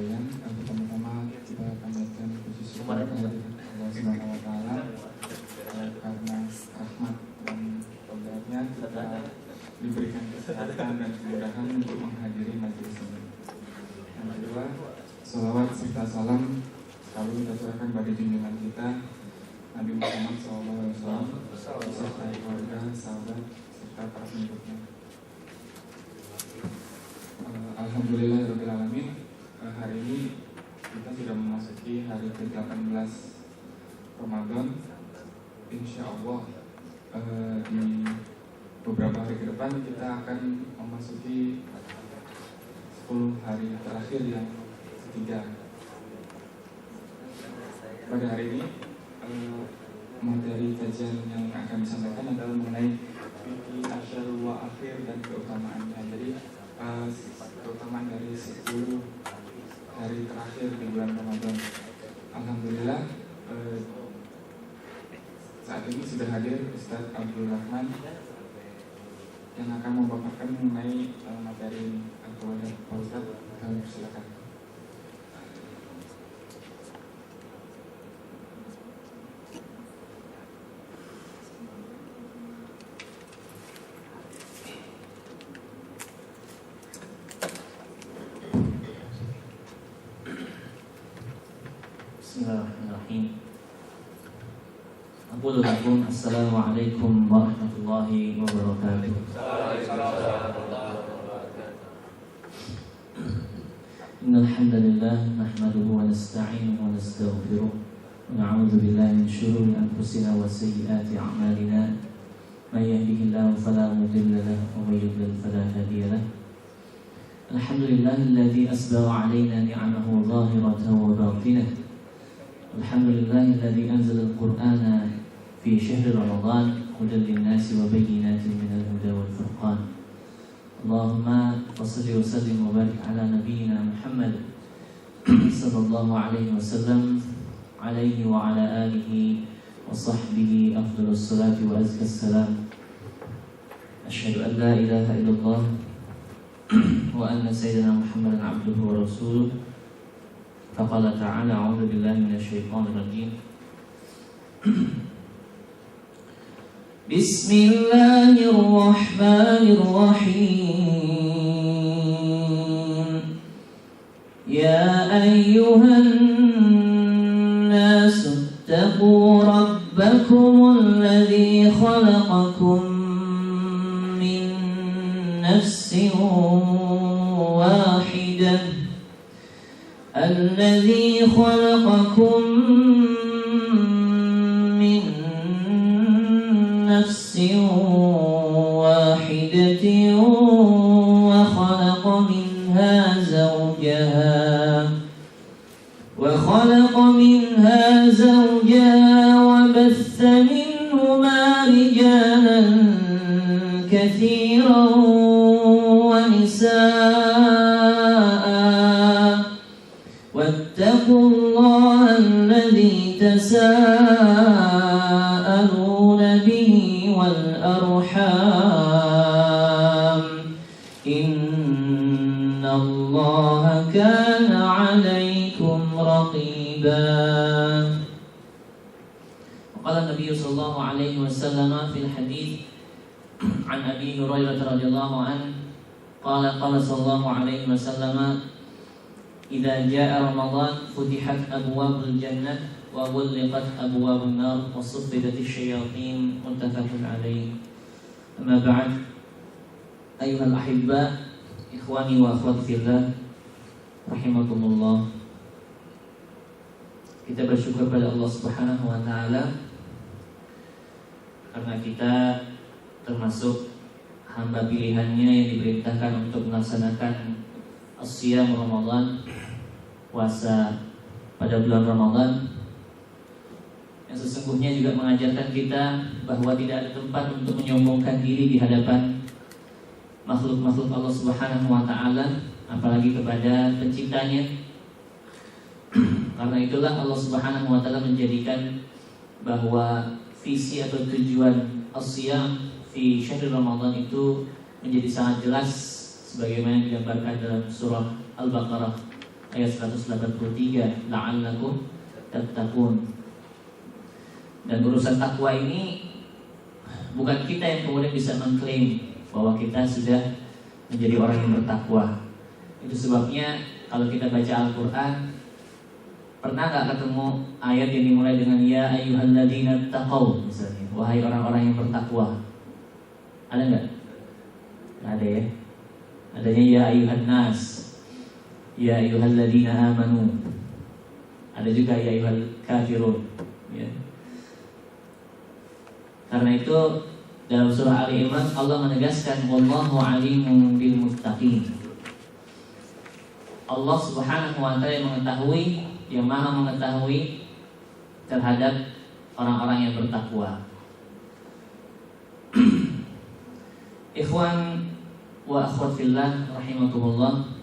sekalian, pertama-tama kita panjatkan puji syukur kehadirat Allah Subhanahu wa taala karena rahmat dan karunia kita diberikan kesehatan dan kemudahan untuk menghadiri majelis ini. Yang kedua, salawat serta salam selalu kita curahkan pada junjungan kita Nabi Muhammad SAW beserta keluarga, sahabat serta para pengikutnya. Alhamdulillahirrahmanirrahim. Hari ini kita sudah memasuki hari ke-18 Ramadan. Insya Allah di beberapa hari ke depan kita akan memasuki 10 hari terakhir yang ketiga. Pada hari ini materi kajian yang akan disampaikan adalah mengenai fikih asyarul wa akhir dan keutamaannya. Jadi keutamaan dari 10 hari terakhir di bulan Ramadan. Alhamdulillah saat ini sudah hadir Ustaz Abdul Rahman yang akan memaparkan mengenai materi ini. Pak Ustaz, kami persilakan. Bismillahirrahmanirrahim. Aqulu lakum assalamualaikum warahmatullahi wabarakatuh. Innal hamdalillah nahmaduhu wa nasta'inuhu wa nastaghfiruh wa na'udzu billahi min shururi anfusina wa sayyiati a'malina. May yahdihillahu fala mudilla lahu wa may yudlil fala hadiya lahu. Alhamdulillahilladzi asbagha 'alaina ni'amahu dhahiratan wa batinatan. Alhamdulillahilladzi anzala al-Qur'ana fi syahri Ramadan hudan lin-nasi wa bayyinatin minal huda wal furqan. Allahumma shalli wa sallim wa barik ala nabiyyina Muhammad sallallahu alaihi wasallam alaihi wa ala alihi wa sahbihi afdhalus salati wa azkas salam. Asyhadu an la ilaha illallah wa anna sayyidina Muhammadan abduhu wa rasuluh. Faqala ta'ala a'udzu billahi minasyaitonir rajim. Bismillahirrahmanirrahim. Ya ayyuhan nasu ittaqu rabbakumul ladzi khalaqakum min nafsin wahidah. الذي خلقكم من نفس واحدة وخلق منها زوجها وبث منهما رجالا كثيرا ونساء واتقوا الله الذي تساءلون به والأرحام إن الله كان عليكم رقيبا. وقال النبي صلى الله عليه وسلم في الحديث عن أبي هريرة رضي الله عنه قال صلى الله عليه وسلم إذا جاء رمضان فتحت أبواب الجنة وغلقت أبواب النار وصفدت الشياطين متفق عليه. أما بعد أيها الأحباء إخواني وأخواتي في الله rahimakumullah. Kita bersyukur pada Allah Subhanahu wa taala karena kita termasuk hamba pilihannya yang diperintahkan untuk melaksanakan as-siyam Ramadan, puasa pada bulan Ramadan, yang sesungguhnya juga mengajarkan kita bahwa tidak ada tempat untuk menyombongkan diri di hadapan makhluk-makhluk Allah Subhanahu wa taala, apalagi kepada penciptanya. Karena itulah Allah Subhanahu wa taala menjadikan bahwa visi atau tujuan as-siyam fi syahr Ramadan itu menjadi sangat jelas sebagaimana digambarkan dalam surah Al-Baqarah ayat 183, la'allakum tattaqun. Dan urusan takwa ini bukan kita yang kemudian bisa mengklaim bahwa kita sudah menjadi orang yang bertakwa. Itu sebabnya kalau kita baca Al-Quran, pernah gak ketemu ayat yang dimulai dengan ya ayyuhalladzina taqaw misalnya, wahai orang-orang yang bertakwa? Ada gak? Gak ada ya. Adanya ya ayyuhan nas, ya ayyuhalladzina amanu. Ada juga ya ayyuhal kafirun ya. Karena itu dalam surah Ali Imran Allah menegaskan wallahu alimun bil muttaqin. Allah Subhanahu wa taala yang mengetahui, yang maha mengetahui terhadap orang-orang yang bertakwa. Ikhwan wa akhwat fillah rahimakumullah.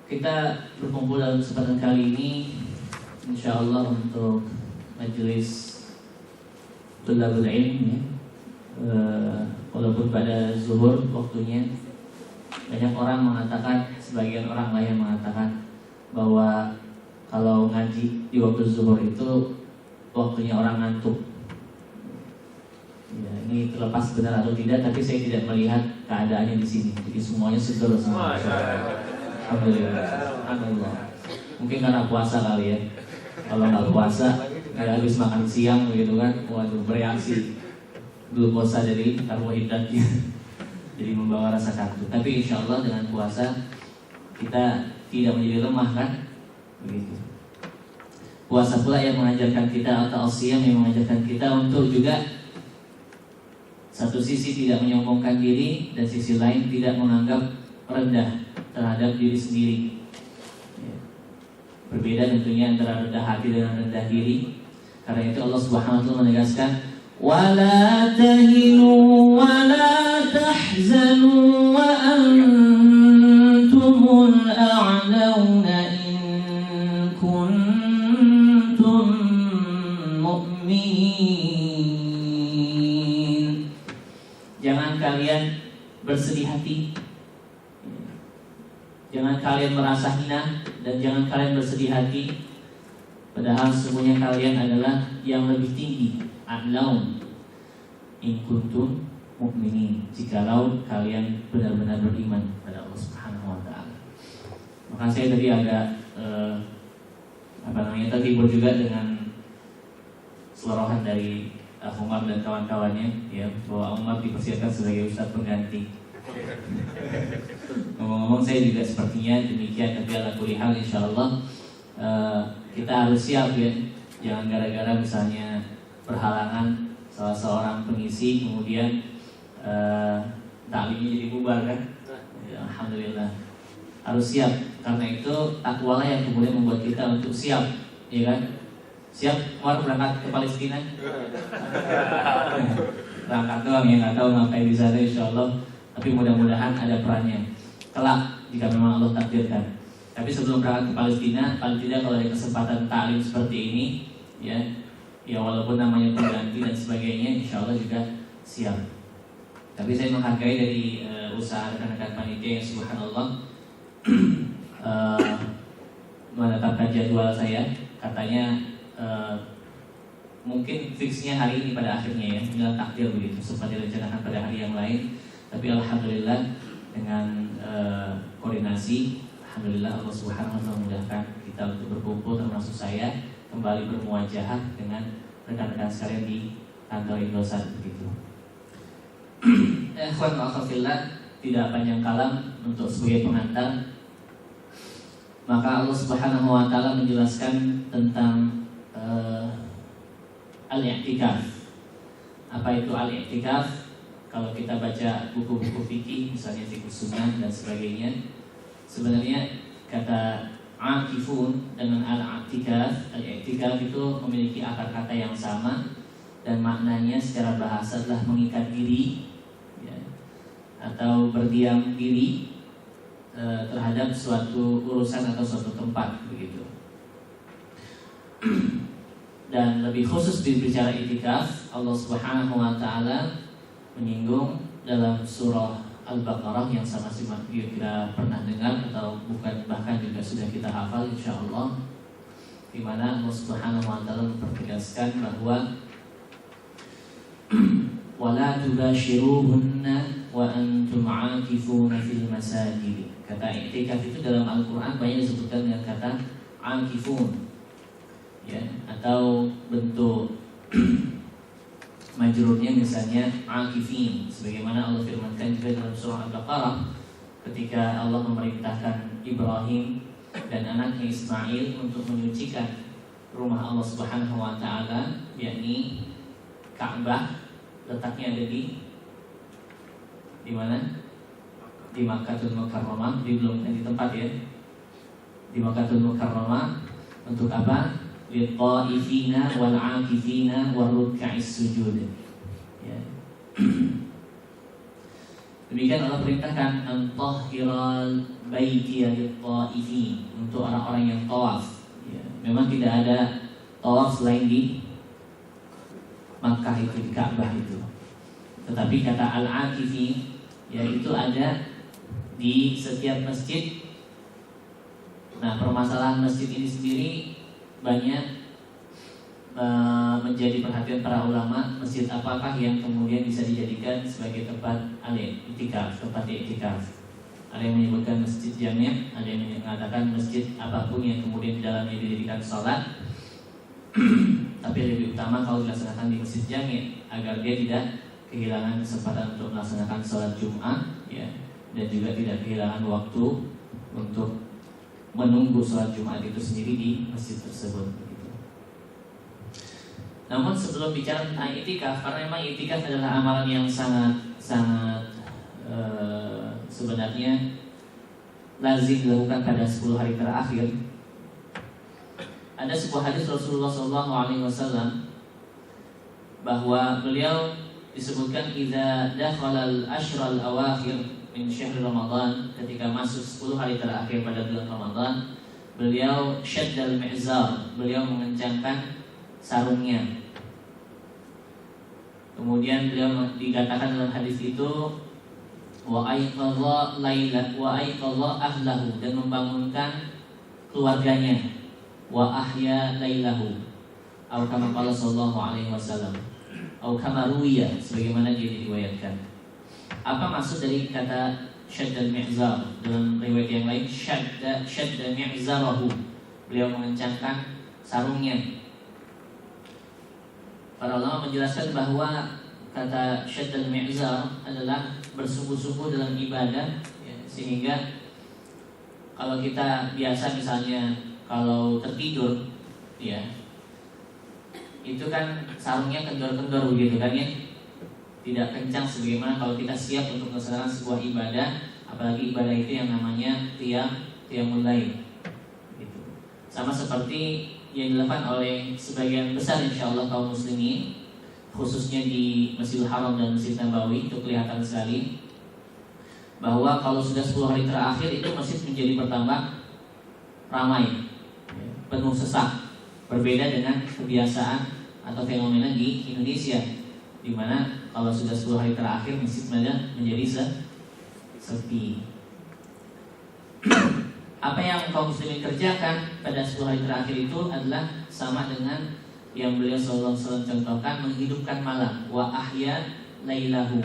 Kita berkumpul dalam kesempatan kali ini insyaallah untuk majelis Tulabul Ilm ya. Walaupun pada zuhur waktunya, banyak orang mengatakan, sebagian orang lain mengatakan bahwa kalau ngaji di waktu zuhur itu waktunya orang ngantuk. Ya, ini terlepas benar atau tidak, tapi saya tidak melihat keadaannya di sini. Jadi semuanya seger semua. Alhamdulillah. Mungkin karena puasa kali ya. Kalau nggak puasa, kayak habis makan siang begitu kan, waduh bereaksi glukosa dari karbohidratnya, jadi membawa rasa kantuk. Tapi insya Allah dengan puasa kita tidak menjadi lemah kan, begitu. Puasa pula yang mengajarkan kita, atau siyam yang mengajarkan kita untuk juga satu sisi tidak menyombongkan diri, dan sisi lain tidak menganggap rendah terhadap diri sendiri. Berbeda tentunya antara rendah hati dan rendah diri. Karena itu Allah Subhanahu wa taala menegaskan wala tahinu wala tahzanu wa antumul a'launa in kuntum mu'minin. Jangan kalian bersedih hati, jangan kalian merasa hina, dan jangan kalian bersedih hati, padahal semuanya kalian adalah yang lebih tinggi. A'laun in kuntum mu'minin, jikalau kalian benar-benar beriman pada Allah Subhanahu wa taala. Maka saya tadi agak terhibur juga dengan selorohan dari Umar dan kawan-kawannya ya, bahwa Umar dipersiapkan sebagai ustadz pengganti. Ngomong-ngomong saya juga sepertinya demikian, tapi ala kulli hal insyaallah kita harus siap ya. Jangan gara-gara misalnya berhalangan salah seorang pengisi kemudian taklimnya jadi bubar kan. Ya, alhamdulillah harus siap, karena itu takwalah yang kemudian membuat kita untuk siap, ya kan? Siap mau berangkat ke Palestina? Berangkat doang ya, nggak tahu ngapain di sana insyaallah. Tapi mudah-mudahan ada perannya kelak jika memang Allah takdirkan. Tapi sebelum berangkat ke Palestina, paling tidak kalau ada kesempatan taklim seperti ini, ya walaupun namanya pengganti dan sebagainya, insya Allah juga siap. Tapi saya menghargai dari usaha rekan-rekan panitia yang subhanallah menetapkan jadwal saya. Katanya mungkin fixnya hari ini pada akhirnya ya, tinggal takdir begitu, sempat direncanakan pada hari yang lain. Tapi alhamdulillah dengan koordinasi, alhamdulillah Allah Subhanahu wa taala memudahkan kita untuk berkumpul, termasuk saya kembali bermuajahah dengan rekan-rekan sekalian di kantor Indosat begitu. Ikhwan wa akhwat, tidak panjang kalam untuk sebagai pengantar, maka Allah Subhanahu wa taala menjelaskan tentang al-i'tikaf. Apa itu al-i'tikaf? Kalau kita baca buku-buku fikih, misalnya fikih sunnah dan sebagainya, sebenarnya kata akifun dengan al-i'tikaf, al-i'tikaf itu memiliki akar kata yang sama, dan maknanya secara bahasa adalah mengikat diri ya, atau berdiam diri terhadap suatu urusan atau suatu tempat begitu. Dan lebih khusus berbicara i'tikaf, Allah Subhanahu wa taala menyinggung dalam surah Al-Baqarah yang sama-sama kita pernah dengar atau bukan bahkan juga sudah kita hafal insyaallah, di mana Allah Subhanahu wa taala mempertegaskan bahwa wala tubashiruhunna wa antum 'akifuna fil masajid. Kata i'tikaf itu dalam Al-Qur'an banyak disebutkan dengan kata 'akifun. Ya, atau bentuk majrurnya misalnya 'akifin, sebagaimana Allah firmankan juga dalam surah Al-Baqarah ketika Allah memerintahkan Ibrahim dan anaknya Ismail untuk menyucikan rumah Allah Subhanahu wa taala, yakni Ka'bah. Letaknya ada di mana? Di Makkahul Mukarramah, belum di tempat ya. Di Makkahul Mukarramah untuk apa? Liqa'ifina wal 'akifina waruk'is sujud. Ya. Demikian Allah perintahkan antahhiral baiti lit-ta'ifin, untuk orang-orang yang tawaf. Ya. Memang tidak ada tawaf selain di Makkah itu, di Ka'bah itu. Tetapi kata al-'akifi yaitu ada di setiap masjid. Nah, permasalahan masjid ini sendiri banyak menjadi perhatian para ulama. Masjid apakah yang kemudian bisa dijadikan sebagai tempat i'tikaf, tempat i'tikaf? Ada yang menyebutkan masjid jami', ada yang mengatakan masjid apapun yang kemudian di dalamnya didirikan salat. Tapi lebih utama kalau dilaksanakan di masjid jami' agar dia tidak kehilangan kesempatan untuk melaksanakan sholat Jumat, ya, dan juga tidak kehilangan waktu untuk menunggu sholat Jumat itu sendiri di masjid tersebut. Gitu. Namun sebelum bicara tentang i'tikaf, karena memang i'tikaf adalah amalan yang sangat sebenarnya lazim dilakukan pada 10 hari terakhir. Ada sebuah hadis Rasulullah SAW bahwa beliau disebutkan idza dakhala al-ashr al-awakhir min syahr Ramadan, ketika masuk 10 hari terakhir pada bulan Ramadan, beliau syaddal mi'zar, beliau mengencangkan sarungnya. Kemudian beliau dikatakan dalam hadis itu wa aiqadha laila wa aiqadha ahlahu, dan membangunkan keluarganya, wa ahya lailahu, atau kama qala sallallahu alaihi wasallam, atau kama ruwiya, sebagaimana dia diriwayatkan. Apa maksud dari kata syaddal mi'zar? Dalam riwayat yang lain syadda mi'zarahu, beliau mengencangkan sarungnya. Para ulama menjelaskan bahwa kata syaddal mi'zar adalah bersungguh-sungguh dalam ibadah, ya, sehingga kalau kita biasa misalnya kalau tertidur, ya, itu kan sarungnya kendor-kendor begitu kan ya, tidak kencang sebagaimana kalau kita siap untuk melaksanakan sebuah ibadah, apalagi ibadah itu yang namanya qiyamul lail. Gitu. Sama seperti yang dilakukan oleh sebagian besar insyaallah kaum muslimin, khususnya di Masjidil Haram dan Masjid Nabawi, itu kelihatan sekali bahwa kalau sudah 10 hari terakhir itu masjid menjadi bertambah ramai, penuh sesak. Berbeda dengan kebiasaan atau fenomena di Indonesia, di mana kalau sudah 10 hari terakhir masjid menjadi sepi. Apa yang kaum muslimin kerjakan pada 10 hari terakhir itu adalah sama dengan yang beliau sallallahu alaihi wasallam contohkan, menghidupkan malam, wa ahya lailahu.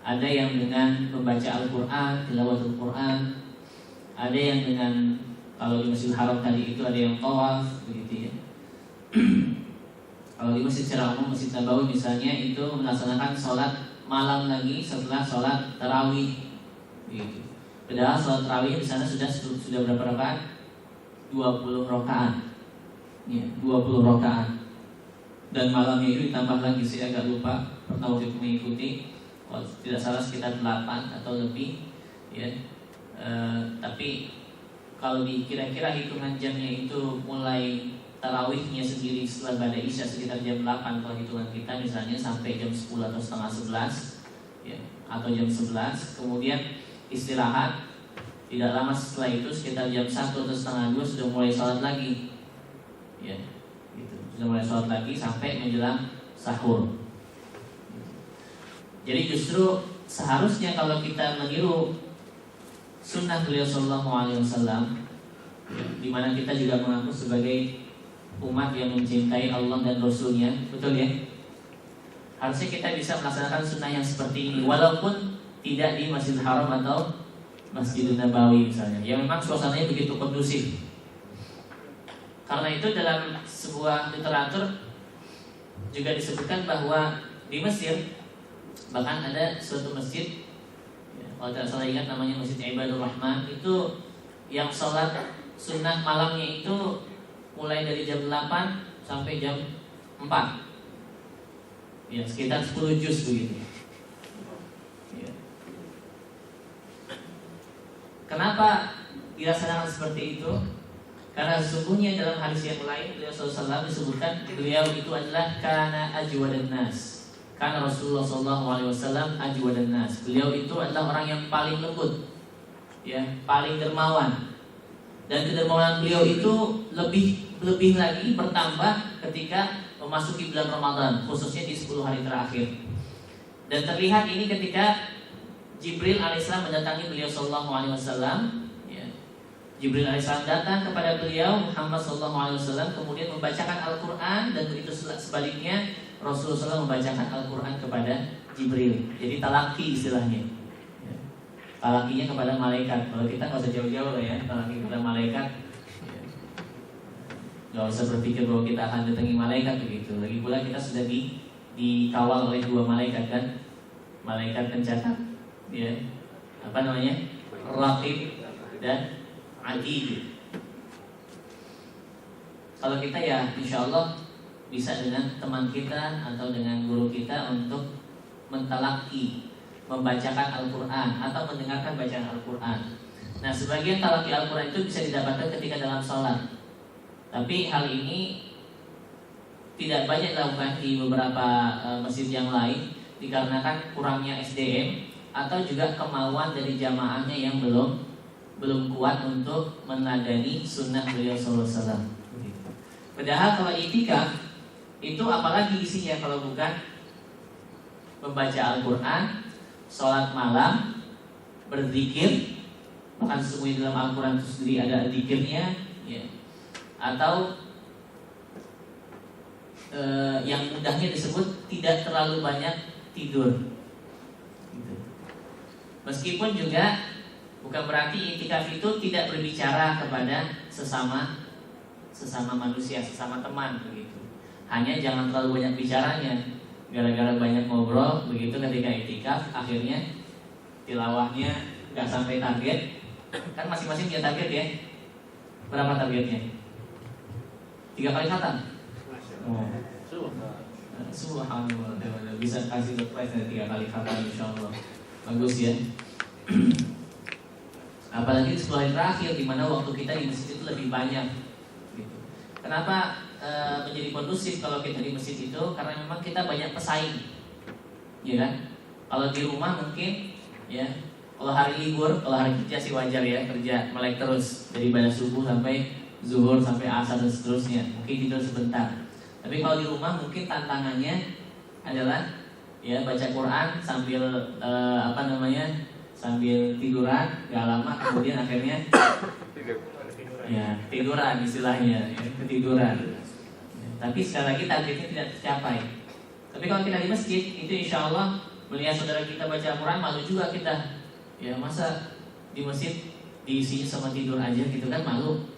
Ada yang dengan membaca Al-Qur'an, tilawatul Qur'an, ada yang dengan, kalau di Masjidil Haram tadi itu ada yang tawaf, begitu ya. Kalau di masjid secara umum, Masjid Nabawi misalnya, itu melaksanakan sholat malam lagi setelah sholat tarawih, begitu. Padahal sholat tarawih di sana sudah berapa rakaat? 20 rakaat, ya, 20 rakaat. Dan malamnya itu ditambah lagi, saya agak lupa, pernah waktu itu mengikuti, kalau tidak salah sekitar 8 atau lebih, ya. Tapi kalau kira-kira hitungan jamnya itu mulai tarawihnya sendiri setelah badai isya sekitar jam 8 kalau hitungan kita misalnya, sampai jam 10 atau setengah 11, ya, atau jam 11, kemudian istirahat. Tidak lama setelah itu sekitar jam 1 atau setengah 2 sudah mulai sholat lagi, ya, gitu. Sudah mulai sholat lagi sampai menjelang sahur. Jadi justru seharusnya kalau kita meniru sunnah beliau Sallallahu Alaihi Wasallam, di mana kita juga mengaku sebagai umat yang mencintai Allah dan Rasulnya, betul ya? Harusnya kita bisa melaksanakan sunnah yang seperti ini, walaupun tidak di Masjidil Haram atau Masjidun Nabawi misalnya, yang memang suasananya begitu kondusif. Karena itu dalam sebuah literatur juga disebutkan bahwa di Mesir, bahkan ada suatu masjid, kalau tidak salah ingat namanya Masjid Ibadur Rahman, itu yang sholat sunnah malamnya itu mulai dari jam 8 sampai jam 4, ya sekitar 10 juz begitu ya. Kenapa dilaksanakan seperti itu? Karena sesungguhnya dalam hadis yang lain beliau SAW disebutkan beliau itu adalah kana ajwadan nas, karena Rasulullah SAW ajwadan nas, beliau itu adalah orang yang paling lembut, ya, paling dermawan. Dan kedermawanan beliau itu lebih lagi bertambah ketika memasuki bulan Ramadan, khususnya di 10 hari terakhir. Dan terlihat ini ketika Jibril alaihissalam mendatangi beliau Sallallahu Alaihi Wasallam. Jibril alaihissalam datang kepada beliau Muhammad sallallahu alaihi wasallam, kemudian membacakan Al-Quran, dan begitu sebaliknya Rasulullah SAW membacakan Al-Quran kepada Jibril. Jadi talaki istilahnya, talakinya kepada malaikat. Kalau kita nggak usah jauh-jauh lah ya, talaki kepada malaikat. Nggak usah berpikir bahwa kita akan datangi malaikat begitu. Lagi pula kita sudah dikawal oleh 2 malaikat kan, malaikat pencatat, ya, apa namanya, Raqib dan Atid. Kalau kita ya insya Allah bisa dengan teman kita atau dengan guru kita untuk mentalaki, membacakan Al-Quran atau mendengarkan bacaan Al-Quran. Nah, sebagian talaki Al-Quran itu bisa didapatkan ketika dalam sholat. Tapi hal ini tidak banyak dilakukan di beberapa masjid yang lain, dikarenakan kurangnya SDM atau juga kemauan dari jamaahnya yang belum kuat untuk meneladani sunnah beliau SAW. Padahal kalau i'tikaf itu apalagi isinya kalau bukan membaca Al-Quran, sholat malam, berzikir, bahkan sesungguhnya dalam Al-Quran itu sendiri ada zikirnya, ya. Atau yang mudahnya disebut tidak terlalu banyak tidur. Meskipun juga bukan berarti i'tikaf itu tidak berbicara kepada sesama manusia, sesama teman begitu. Hanya jangan terlalu banyak bicaranya. Gara-gara banyak ngobrol begitu ketika i'tikaf, akhirnya tilawahnya nggak sampai target. Kan masing-masing punya target ya. Berapa targetnya? 3 kali khatam. Oh. Subhanallah, bisa kasih surprise dari 3 kali khatam insyaallah. Bagus ya. Apalagi 10 hari terakhir di mana waktu kita di masjid itu lebih banyak gitu. Kenapa menjadi kondusif kalau kita di masjid itu? Karena memang kita banyak pesaing, ya kan? Kalau di rumah mungkin, ya, kalau hari libur, kalau hari kerja sih wajar ya, kerja melek terus dari pada subuh sampai zuhur sampai asar dan seterusnya. Mungkin tidur sebentar. Tapi kalau di rumah mungkin tantangannya adalah ya baca Quran sambil sambil tiduran, gak lama kemudian akhirnya ya tiduran istilahnya, ya, ketiduran. Ya, tapi sekali lagi targetnya tidak tercapai. Tapi kalau kita di masjid itu insya Allah melihat saudara kita baca Al-Quran, malu juga kita. Ya masa di masjid diisinya sama tidur aja gitu kan, malu.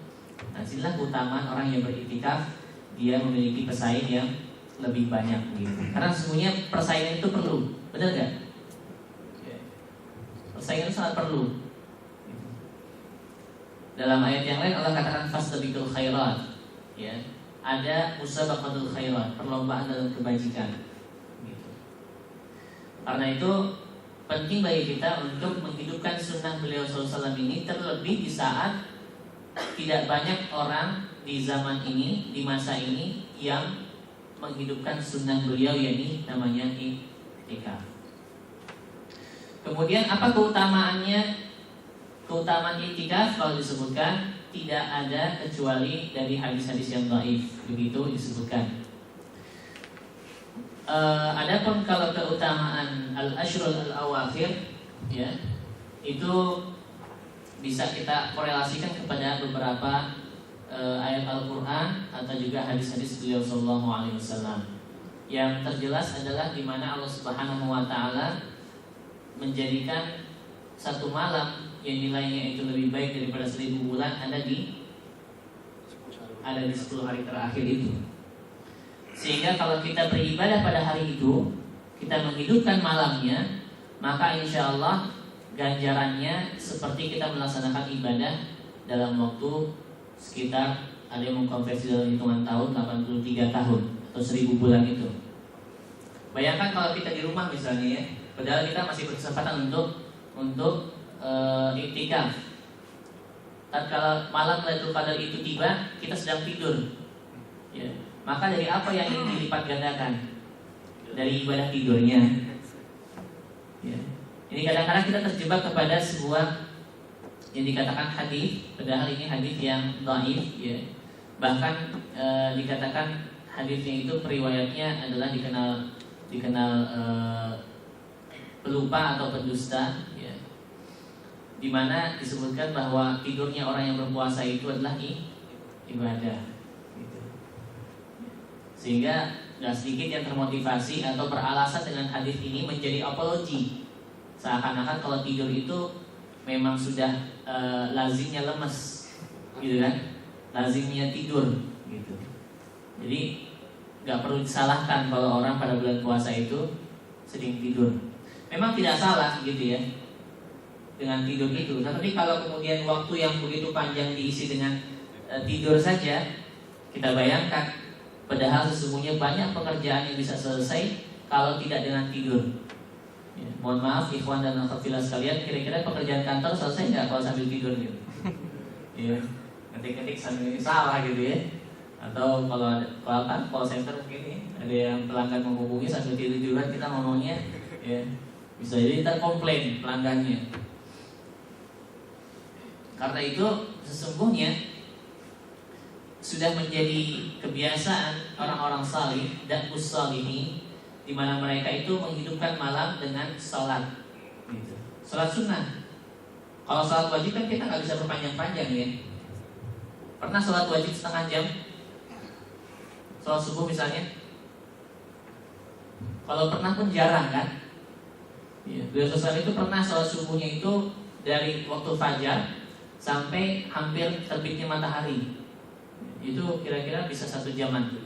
Nah, inilah keutamaan orang yang beriktikaf, dia memiliki pesaing yang lebih banyak gitu. Karena sesungguhnya persaingan itu perlu, benar nggak? Persaingan sangat perlu. Dalam ayat yang lain Allah katakan fastabiqul khairat, ya, ada musabaqatul khairat, perlombaan dalam kebajikan. Gitu. Karena itu penting bagi kita untuk menghidupkan sunnah beliau SAW ini, terlebih di saat tidak banyak orang di zaman ini, di masa ini yang menghidupkan sunnah beliau, yakni namanya i'tikaf. Kemudian apa keutamaannya? Keutamaan i'tikaf kalau disebutkan tidak ada kecuali dari hadis-hadis yang dhaif, begitu disebutkan. Adapun kalau keutamaan al-ashrul al-awakhir, ya, itu bisa kita korelasikan kepada beberapa ayat Al-Quran atau juga hadis-hadis beliau Sallallahu Alaihi Wasallam. Yang terjelas adalah di mana Allah Subhanahu Wa Taala menjadikan satu malam yang nilainya itu lebih baik daripada 1000 bulan ada di 10 hari terakhir itu. Sehingga kalau kita beribadah pada hari itu, kita menghidupkan malamnya, maka insya Allah ganjarannya seperti kita melaksanakan ibadah dalam waktu sekitar, ada yang mengkonversi dalam hitungan tahun 83 tahun atau 1000 bulan itu. Bayangkan kalau kita di rumah misalnya ya, padahal kita masih berkesempatan untuk iktikaf. Tatkala malam Lailatul Qadar itu tiba, kita sedang tidur. Ya. Maka dari apa yang ingin dilipat gandakan? Dari ibadah tidurnya. Ya. Ini kadang-kadang kita terjebak kepada sebuah yang dikatakan hadis, padahal ini hadis yang dhaif, ya. Bahkan dikatakan hadisnya itu periwayatnya adalah dikenal pelupa atau pendusta, ya. Di mana disebutkan bahwa tidurnya orang yang berpuasa itu adalah ibadah, gitu. Sehingga gak sedikit yang termotivasi atau beralasan dengan hadis ini menjadi apologi, seakan-akan kalau tidur itu memang sudah lazimnya lemes, gitu kan? Lazimnya tidur, gitu. Jadi gak perlu disalahkan kalau orang pada bulan puasa itu sering tidur. Memang tidak salah, gitu ya, dengan tidur itu. Tapi kalau kemudian waktu yang begitu panjang diisi dengan tidur saja, kita bayangkan, padahal sesungguhnya banyak pekerjaan yang bisa selesai kalau tidak dengan tidur. Ya, mohon maaf ikhwan dan akhwat sekalian, kira-kira pekerjaan kantor selesai nggak kalau sambil tidur gitu? Ya, ketik-ketik sambil ini salah gitu ya. Atau kalau kan call center begini, ada yang pelanggan menghubungi sambil tidur juga, kita ngomongnya, ya, bisa jadi ntar komplain pelanggannya. Karena itu sesungguhnya sudah menjadi kebiasaan orang-orang salih dan mussalihin, di mana mereka itu menghidupkan malam dengan sholat, gitu. Sholat sunnah. Kalau sholat wajib kan kita nggak bisa berpanjang-panjang ya. Pernah sholat wajib setengah jam? Sholat subuh misalnya. Kalau pernah pun jarang kan. Ya, beliau itu pernah sholat subuhnya itu dari waktu fajar sampai hampir terbitnya matahari. Itu kira-kira bisa 1 jaman.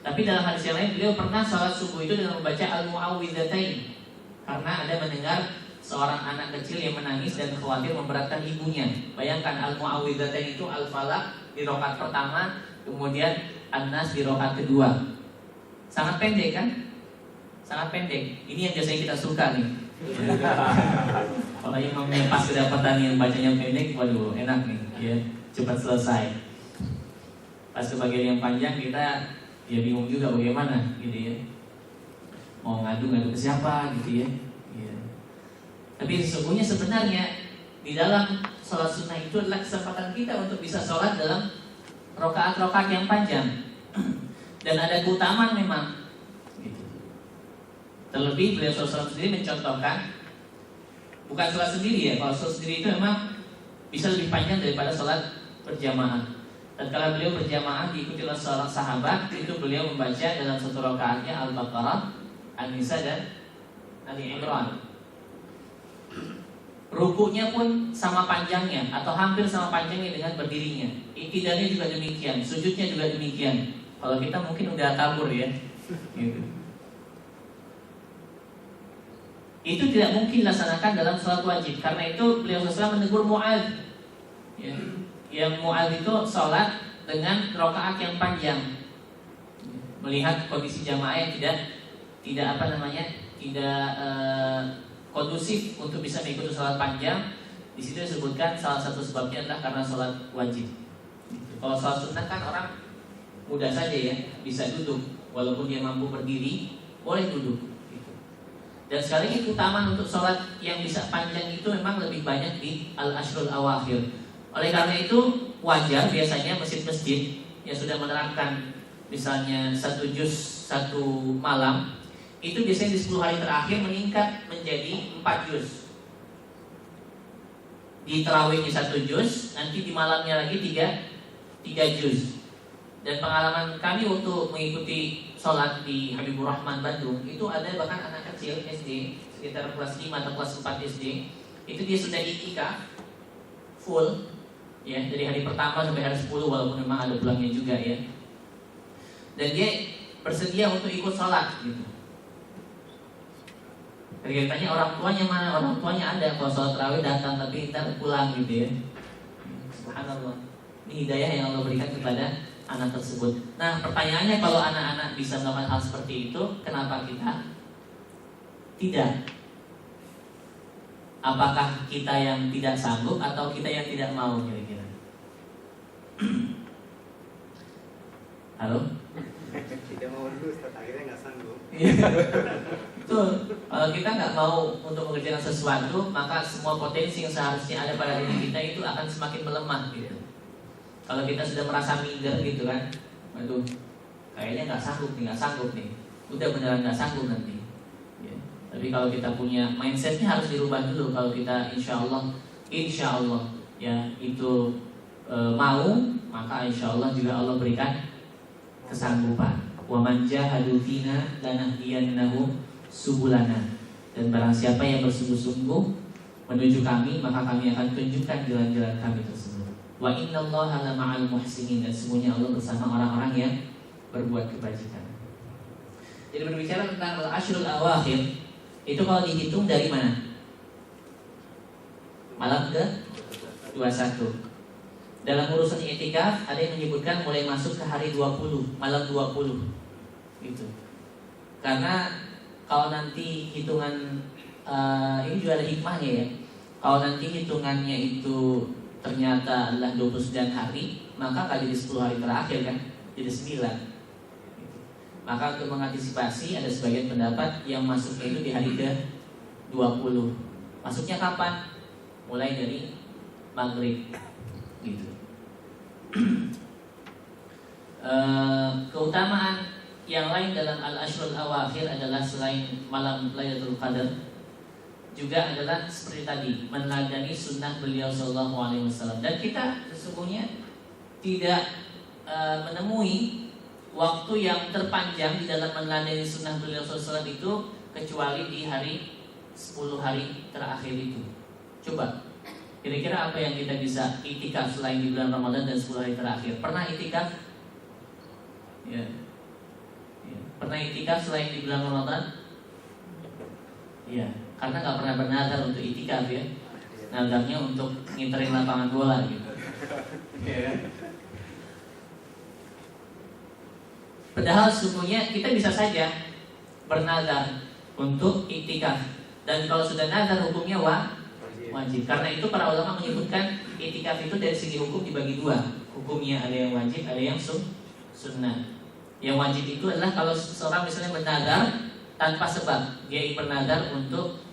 Tapi dalam hadis yang lain beliau pernah sholat subuh itu dengan membaca al-mu'awwidzatain, karena ada mendengar seorang anak kecil yang menangis dan khawatir memberatkan ibunya. Bayangkan al-mu'awwidzatain itu al-falaq di rakaat pertama, kemudian an-nas di rakaat kedua. Sangat pendek kan? Sangat pendek. Ini yang biasanya kita suka nih. Kalau imamnya pas kedapatan yang bacanya pendek, waduh enak nih, ya, cepat selesai. Pas ke bagian yang panjang kita ya bingung juga bagaimana, gitu ya. Mau ngadu ke siapa, gitu ya. Ya. Tapi sesungguhnya sebenarnya di dalam sholat sunnah itu adalah kesempatan kita untuk bisa sholat dalam rakaat-rakaat yang panjang. Dan ada keutamaan memang, gitu. Terlebih beliau SAW sendiri mencontohkan, bukan sholat sendiri ya, kalau sholat sendiri itu memang bisa lebih panjang daripada sholat berjamaah. Dan kalau beliau berjamaah diikuti oleh seorang sahabat, itu beliau membaca dalam satu rakaatnya Al-Baqarah, An-Nisa dan Ali Imran. Rukunya pun sama panjangnya atau hampir sama panjangnya dengan berdirinya. Iktidalnya juga demikian, sujudnya juga demikian. Kalau kita mungkin udah kabur ya, gitu. Itu tidak mungkin dilaksanakan dalam sholat wajib. Karena itu beliau SAW menegur Mu'adz, ya. Yang Mu'adz itu sholat dengan rakaat yang panjang, melihat kondisi jamaah yang tidak kondusif untuk bisa mengikuti sholat panjang. Di situ disebutkan salah satu sebabnya adalah karena sholat wajib. Kalau sholat sunnah kan orang mudah saja ya, bisa duduk, walaupun dia mampu berdiri, boleh duduk. Dan sekali lagi keutamaan untuk sholat yang bisa panjang itu memang lebih banyak di al-ashrul awakhir. Oleh karena itu wajar biasanya masjid-masjid yang sudah menerapkan misalnya 1 juz 1 malam, itu biasanya di 10 hari terakhir meningkat menjadi 4 juz. Di tarawihnya 1 juz, nanti di malamnya lagi 3 juz. Dan pengalaman kami waktu mengikuti sholat di Habibur Rahman Bandung, itu ada bahkan anak kecil SD sekitar kelas 5 atau kelas 4 SD, itu dia sudah iktikaf full ya, dari hari pertama sampai hari 10, walaupun memang ada pulangnya juga ya. Dan dia bersedia untuk ikut sholat gitu. Ketika tanya orang tuanya mana, orang tuanya ada, kalau sholat tarawih datang tapi ntar pulang gitu ya. Subhanallah. Ini hidayah yang Allah berikan kepada anak tersebut. Nah, pertanyaannya, kalau anak-anak bisa melakukan hal seperti itu, kenapa kita tidak? Apakah kita yang tidak sanggup atau kita yang tidak mau kira-kira? Halo? Tidak mau dulu, akhirnya nggak sanggup. Betul. Kalau kita nggak mau untuk mengerjakan sesuatu, maka semua potensi yang seharusnya ada pada diri kita itu akan semakin melemah gitu. Kalau kita sudah merasa minder gitu kan, waduh, kayaknya nggak sanggup nih, udah beneran nggak sanggup nanti. Ya. Tapi kalau kita punya mindsetnya harus dirubah dulu. Kalau kita insya Allah ya itu mau, maka insya Allah juga Allah berikan kesanggupan. Wa man jahadu fina lanahdiyannahum subulana. Dan barang siapa yang bersungguh-sungguh menuju kami, maka kami akan tunjukkan jalan-jalan kami tersebut. Wa innallaha lama'al muhsinin. Dan sesungguhnya Allah bersama orang-orang yang berbuat kebajikan. Jadi berbicara tentang al-ashrul awakhir, itu kalau dihitung dari mana? Malam ke 21. Dalam urusan i'tikaf ada yang menyebutkan mulai masuk ke hari 20, malam 20 gitu. Karena kalau nanti hitungan ini juga ada hikmahnya ya. Kalau nanti hitungannya itu ternyata adalah 29 hari, maka nggak jadi 10 hari terakhir kan, jadi 9 gitu. Maka untuk mengantisipasi, ada sebagian pendapat yang masuknya itu di hari ke 20. Masuknya kapan? Mulai dari maghrib gitu. Keutamaan yang lain dalam al-ashrul awakhir adalah selain malam Lailatul Qadar, juga adalah seperti tadi, meneladani sunnah beliau sallallahu alaihi wasallam. Dan kita sesungguhnya tidak menemui waktu yang terpanjang di dalam meneladani sunnah beliau sallallahu alaihi wasallam itu kecuali di hari 10 hari terakhir itu. Coba, kira-kira apa yang kita bisa iktikaf selain di bulan Ramadan dan 10 hari terakhir? Pernah iktikaf? Ya. Pernah iktikaf selain di bulan Ramadan? Ya. Karena nggak pernah bernazar untuk itikaf ya, nazarnya untuk nginterin lapangan bola gitu. Padahal sesungguhnya kita bisa saja bernazar untuk itikaf, dan kalau sudah nazar hukumnya wajib. Karena itu para ulama menyebutkan itikaf itu dari segi hukum dibagi dua. Hukumnya ada yang wajib, ada yang sunnah. Yang wajib itu adalah kalau seseorang misalnya bernazar tanpa sebab, dia bernazar untuk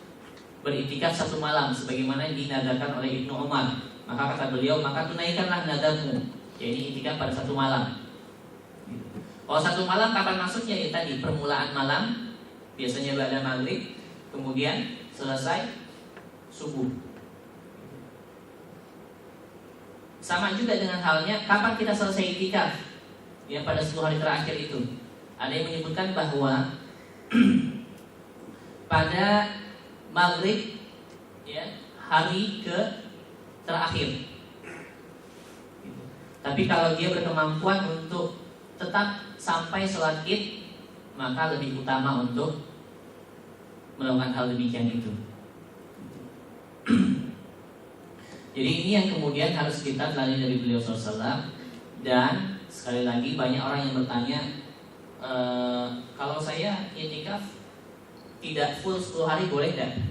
beritikaf 1 malam sebagaimana dinazarkan oleh Ibnu Umar, maka kata beliau, maka tunaikanlah nazarmu, yaitu itikaf pada 1 malam. Kalau 1 malam kapan maksudnya? Ya tadi permulaan malam, biasanya ba'da maghrib, kemudian selesai subuh. Sama juga dengan halnya kapan kita selesai itikaf, ya pada 10 hari terakhir itu. Ada yang menyebutkan bahwa pada maghrib ya, hari ke terakhir. Tapi kalau dia berkemampuan untuk tetap sampai sholat id, maka lebih utama untuk melakukan hal demikian itu. Jadi ini yang kemudian harus kita teladani dari beliau SAW. Dan sekali lagi banyak orang yang bertanya, kalau saya i'tikaf tidak full 10 hari boleh tidak?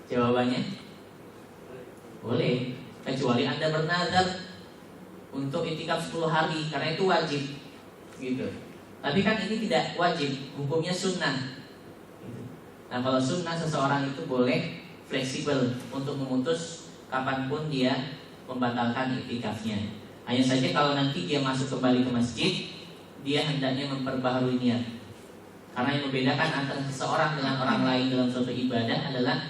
Jawabannya boleh, kecuali Anda bernazar untuk i'tikaf 10 hari, karena itu wajib gitu. Tapi kan ini tidak wajib, hukumnya sunnah. Nah kalau sunnah, seseorang itu boleh fleksibel untuk memutus kapanpun dia membatalkan i'tikafnya. Hanya saja kalau nanti dia masuk kembali ke masjid, dia hendaknya memperbaharui niat. Karena yang membedakan antara seseorang dengan orang lain dalam suatu ibadah adalah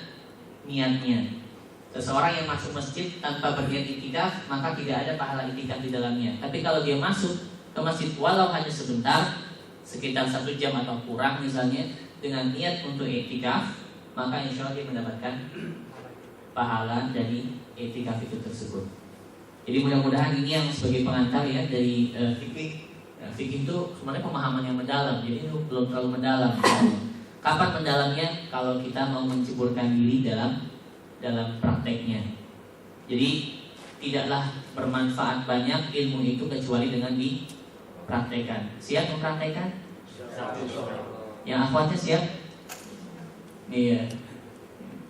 niatnya. Seseorang yang masuk masjid tanpa berniat iktikaf, maka tidak ada pahala iktikaf di dalamnya. Tapi kalau dia masuk ke masjid walau hanya sebentar, sekitar 1 jam atau kurang misalnya, dengan niat untuk iktikaf, maka insya Allah dia mendapatkan pahala dari iktikaf itu tersebut. Jadi mudah-mudahan ini yang sebagai pengantar ya dari fikih. Fikih itu sebenarnya pemahaman yang mendalam, jadi itu belum terlalu mendalam. Kapan mendalamnya? Kalau kita mau menceburkan diri dalam prakteknya. Jadi tidaklah bermanfaat banyak ilmu itu kecuali dengan dipraktekkan. Siap mempraktekkan? Yang akhwatnya siap? Iya.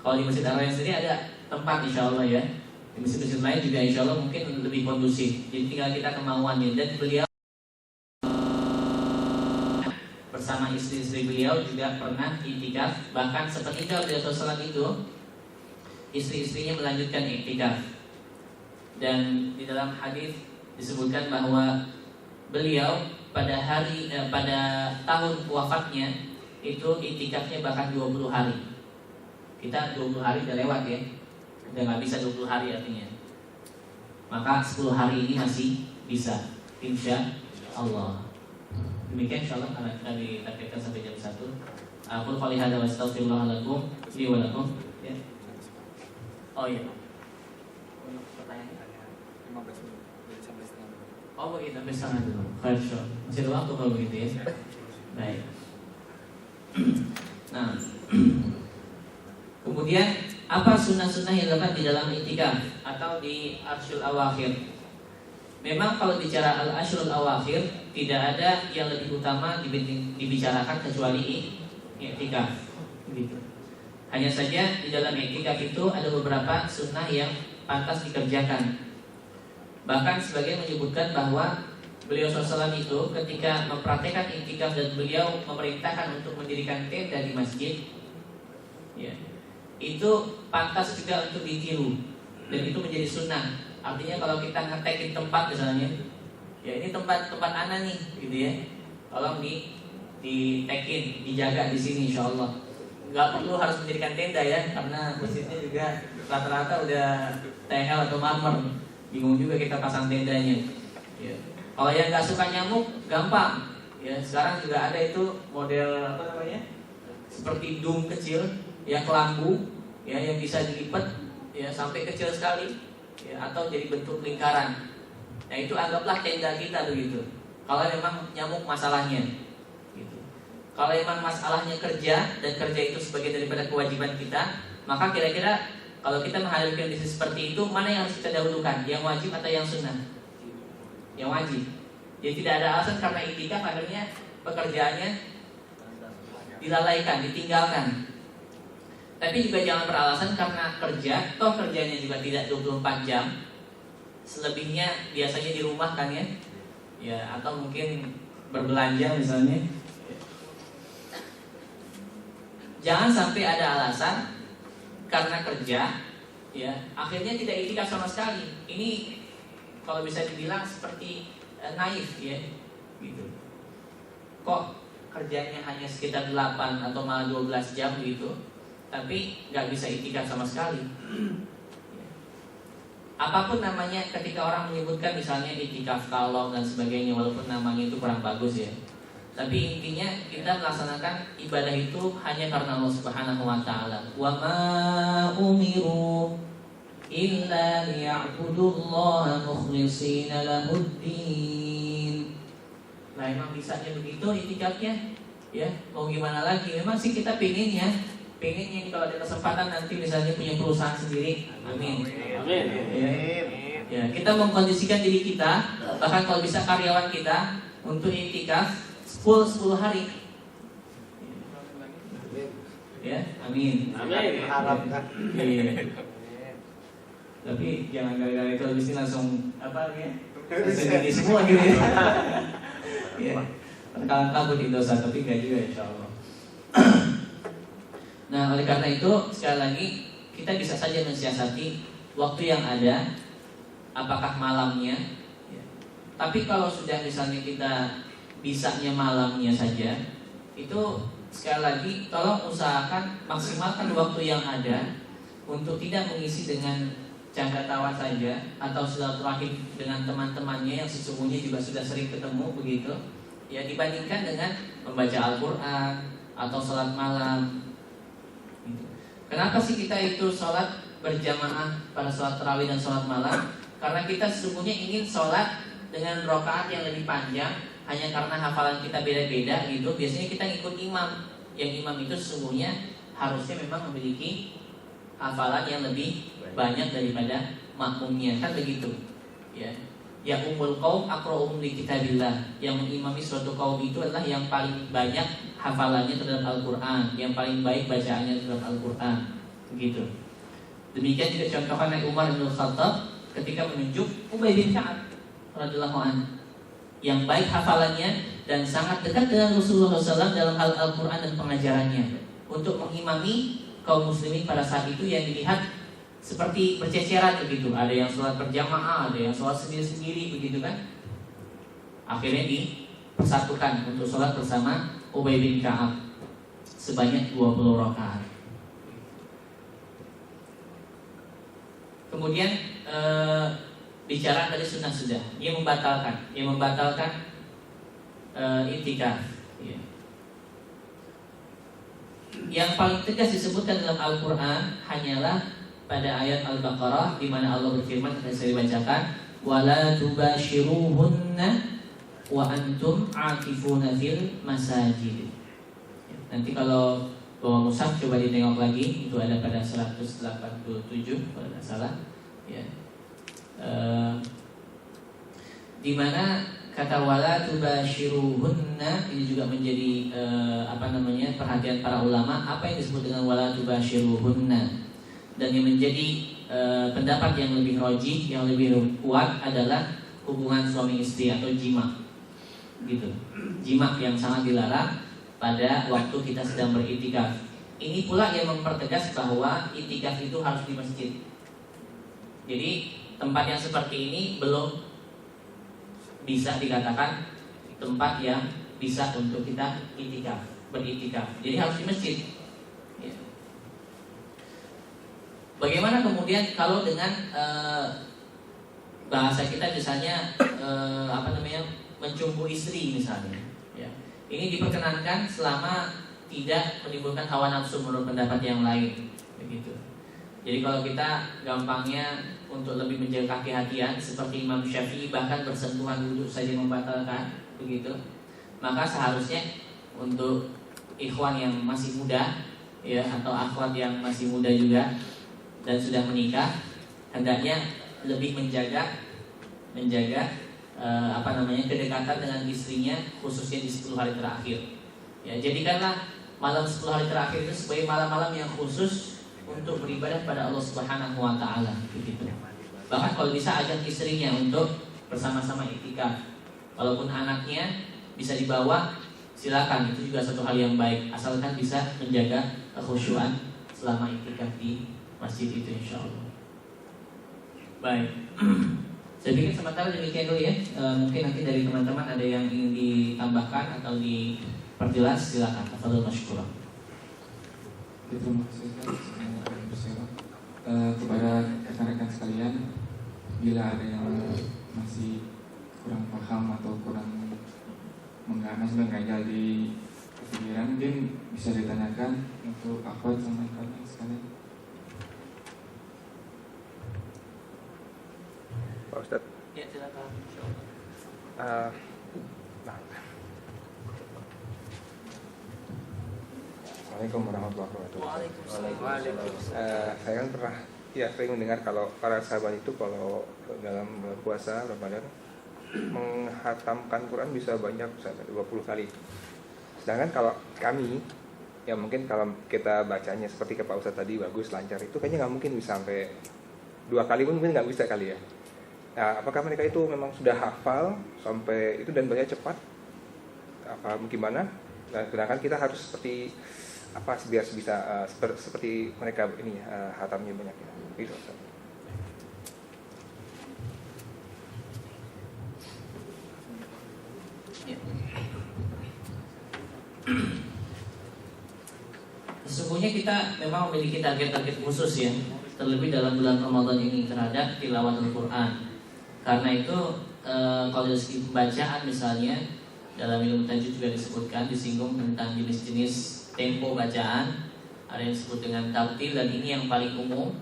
Kalau di Masjid Ar-Rayyan sendiri ada tempat insya Allah ya. Di masjid-masjid lain juga insya Allah mungkin lebih kondusif. Jadi tinggal kita kemauannya. Dan beliau bersama istri-istri beliau juga pernah iktikaf. Bahkan sepeninggal Rasulullah itu istri-istrinya melanjutkan iktikaf. Dan di dalam hadis disebutkan bahwa beliau pada tahun wafatnya itu iktikafnya bahkan 20 hari. Kita 20 hari udah lewat ya. Udah gak bisa 20 hari artinya. Maka 10 hari ini masih bisa, insya Allah. Demikian insya Allah akan ditakdirkan sampai jam 1. Aku qouli hadza wa astaghfirullah lakum li wa lakum. Ya. Oh iya. Pertanyaannya 15 menit sampai setengah. Oh begitu, sampai setengah dulu. Khair. Masih ada waktu kalau begitu ya. Baik. Nah, kemudian apa sunnah-sunnah yang dapat di dalam iktikaf atau di Ashrul Awakhir? Memang kalau bicara al-Ashrul Awakhir tidak ada yang lebih utama dibicarakan kecuali iktikaf. Begitu. Hanya saja di dalam iktikaf itu ada beberapa sunnah yang pantas dikerjakan. Bahkan sebagian menyebutkan bahwa beliau SAW itu ketika mempraktekkan iktikaf dan beliau memerintahkan untuk mendirikan tenda di masjid, ya, itu pantas juga untuk ditiru dan itu menjadi sunnah. Artinya kalau kita ngetekin tempat misalnya, ya ini tempat ana nih, gitu ya, tolong ditekin, dijaga di sini, insya Allah. Nggak perlu harus mendirikan tenda ya, karena masjidnya juga rata-rata udah TL atau marmer, bingung juga kita pasang tendanya. Ya. Kalau yang nggak suka nyamuk, gampang. Ya sekarang juga ada itu model apa namanya, seperti dum kecil, yang kelambu, ya yang bisa dilipat, ya sampai kecil sekali, ya atau jadi bentuk lingkaran. Nah itu anggaplah tenda kita begitu. Kalau memang nyamuk masalahnya, gitu. Kalau memang masalahnya kerja dan kerja itu sebagai daripada kewajiban kita, maka kira-kira kalau kita menghadapi kondisi seperti itu, mana yang harus kita dahulukan? Yang wajib atau yang sunnah? Yang wajib. Jadi tidak ada alasan karena iktikaf akhirnya pekerjaannya dilalaikan, ditinggalkan. Tapi juga jangan beralasan karena kerja, toh kerjanya juga tidak 24 jam. Selebihnya biasanya di rumah kan ya. Ya, atau mungkin berbelanja misalnya. Jangan sampai ada alasan karena kerja, ya akhirnya tidak iktikaf sama sekali. Ini kalau bisa dibilang seperti naif ya, gitu. Kok kerjanya hanya sekitar 8 atau malah 12 jam gitu, tapi nggak bisa iktikaf sama sekali. Apapun namanya, ketika orang menyebutkan misalnya iktikaf kalong dan sebagainya, walaupun namanya itu kurang bagus ya, tapi intinya kita melaksanakan ibadah itu hanya karena Allah Subhanahu wa taala. Wa ma umiru illa liya'budullaha mukhlishina lahuddin. Nah, emang bisanya begitu iktikafnya? Ya, mau gimana lagi? Memang sih kita pengennya kalau ada kesempatan nanti misalnya punya perusahaan sendiri. Amin. Amin. Ya, kita mengkondisikan diri kita, bahkan kalau bisa karyawan kita untuk iktikaf full 10 hari. Ya, amin. Amin. Harapkan. Iya. Tapi jangan gara-gara itu habis ini langsung apa ya? Langsung jadi semua gitu ya. Ya. Terkadang kabut di dosa, tapi enggak juga insya Allah. Nah, oleh karena itu sekali lagi kita bisa saja mensiasati waktu yang ada, apakah malamnya. Ya. Tapi kalau sudah misalnya kita bisanya malamnya saja, itu sekali lagi tolong usahakan maksimalkan waktu yang ada untuk tidak mengisi dengan canda tawa saja atau silaturahim dengan teman-temannya yang sesungguhnya juga sudah sering ketemu begitu ya, dibandingkan dengan membaca Al-Quran atau sholat malam gitu. Kenapa sih kita itu sholat berjamaah pada sholat tarawih dan sholat malam? Karena kita sesungguhnya ingin sholat dengan rakaat yang lebih panjang, hanya karena hafalan kita beda-beda gitu. Biasanya kita ikut imam, yang imam itu sesungguhnya harusnya memang memiliki hafalan yang lebih banyak daripada makmumnya, kan begitu ya. Ya umul qaum aqra'uhum li kitabillah, yang mengimami suatu kaum itu adalah yang paling banyak hafalannya terhadap Al-Quran, yang paling baik bacaannya terhadap Al-Quran begitu. Demikian juga contohkan Nabi Umar bin Khattab ketika menunjuk Ubay bin Ka'ab radhiyallahu anhu yang baik hafalannya dan sangat dekat dengan Rasulullah SAW dalam hal Al-Quran dan pengajarannya, untuk mengimami kaum muslimin pada saat itu yang dilihat seperti berceceran begitu. Ada yang sholat berjamaah, ada yang sholat sendiri-sendiri begitu kan. Akhirnya dipersatukan untuk sholat bersama Ubay bin Ka'ab sebanyak 20 rakaat. Kemudian bicara dari sunnah sudah, yang membatalkan i'tikaf ya. Yang paling tegas disebutkan dalam Al-Quran hanyalah pada ayat Al-Baqarah di mana Allah berfirman, yang saya bacakan, wala tubashiruhunna wa antum aqifuna fil masajid. Nanti kalau bawa mushaf coba ditengok lagi, itu ada pada 187 kalau tidak salah ya. Di mana kata wala tubashiruhunna ini juga menjadi perhatian para ulama. Apa yang disebut dengan wala tubashiruhunna? Dan yang menjadi pendapat yang lebih rajih, yang lebih kuat adalah hubungan suami istri atau jima, gitu. Jima yang sangat dilarang pada waktu kita sedang beriktikaf. Ini pula yang mempertegas bahwa iktikaf itu harus di masjid. Jadi tempat yang seperti ini belum bisa dikatakan tempat yang bisa untuk kita beriktikaf. Jadi harus di masjid. Ya. Bagaimana kemudian kalau dengan bahasa kita misalnya mencumbu istri misalnya, ya. Ini diperkenankan selama tidak menimbulkan hawa nafsu menurut pendapat yang lain, begitu. Jadi kalau kita gampangnya untuk lebih menjaga kehati-hatian seperti Imam Syafi'i bahkan bersentuhan wudhu saja membatalkan, begitu. Maka seharusnya untuk ikhwan yang masih muda, ya, atau akhwat yang masih muda juga dan sudah menikah, hendaknya lebih menjaga kedekatan dengan istrinya, khususnya di 10 hari terakhir. Ya, jadikanlah malam 10 hari terakhir itu sebagai malam-malam yang khusus untuk beribadah pada Allah Subhanahu wa taala, begitu. Bahkan kalau bisa ajak istrinya untuk bersama-sama iktikaf. Walaupun anaknya bisa dibawa, silakan, itu juga satu hal yang baik, asalkan bisa menjaga kekhusyuan selama iktikaf di masjid itu, insyaallah. Baik. Saya pikir sementara demikian dulu ya. Mungkin nanti dari teman-teman ada yang ingin ditambahkan atau diperjelas, silakan. Tafadhol masykuran. Terima kasih kepada rekan-rekan sekalian, bila ada yang masih kurang paham atau kurang mengganjal di pikiran, mungkin bisa ditanyakan untuk akhwat sama kalian sekalian. Pak Ustadz. Ya, silakan. Assalamualaikum warahmatullahi wabarakatuh. Waalaikumsalam. Saya kan pernah sering mendengar kalau para sahabat itu kalau dalam puasa Ramadan menghatamkan Quran bisa banyak, sampai 20 kali. Sedangkan kalau kami, ya mungkin kalau kita bacanya seperti ke Pak Ustadz tadi bagus, lancar, itu kayaknya nggak mungkin bisa sampai 2 kali pun mungkin nggak bisa kali ya. Nah, apakah mereka itu memang sudah hafal sampai itu dan baca cepat? Apa gimana? Nah, sedangkan kita harus seperti apa biar bisa seperti mereka ini hatamnya banyak ya. Gitu. Ya. Sesungguhnya kita memang memiliki target-target khusus ya, terlebih dalam bulan Ramadan ini terhadap tilawah Al-Quran. Karena itu kalau dari segi pembacaan misalnya, dalam ilmu tajwid juga disebutkan, disinggung tentang jenis-jenis tempo bacaan. Ada yang disebut dengan tartil, dan ini yang paling umum.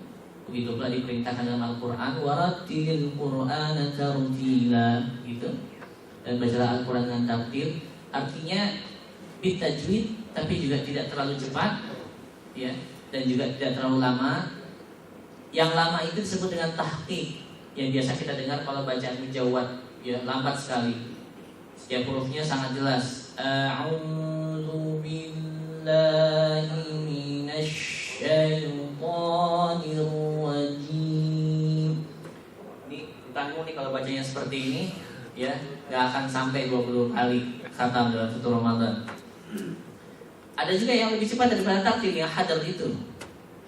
Begitu pula diperintahkan dalam Al-Quran, warattilil Qur'ana tartila, gitu. Dan bacalah Al-Quran dengan tartil, artinya bitajwid, tapi juga tidak terlalu cepat, ya, dan juga tidak terlalu lama. Yang lama itu disebut dengan tahqiq, yang biasa kita dengar kalau bacaan mujawwad, ya, lambat sekali. Setiap hurufnya sangat jelas. A'udzu billahi minasy syaithanir rajim. Ini entahmu nih kalau bacanya seperti ini, ya, nggak akan sampai 20 kali khatam dalam satu Ramadan. Ada juga yang lebih cepat daripada tartil, yang hadar itu.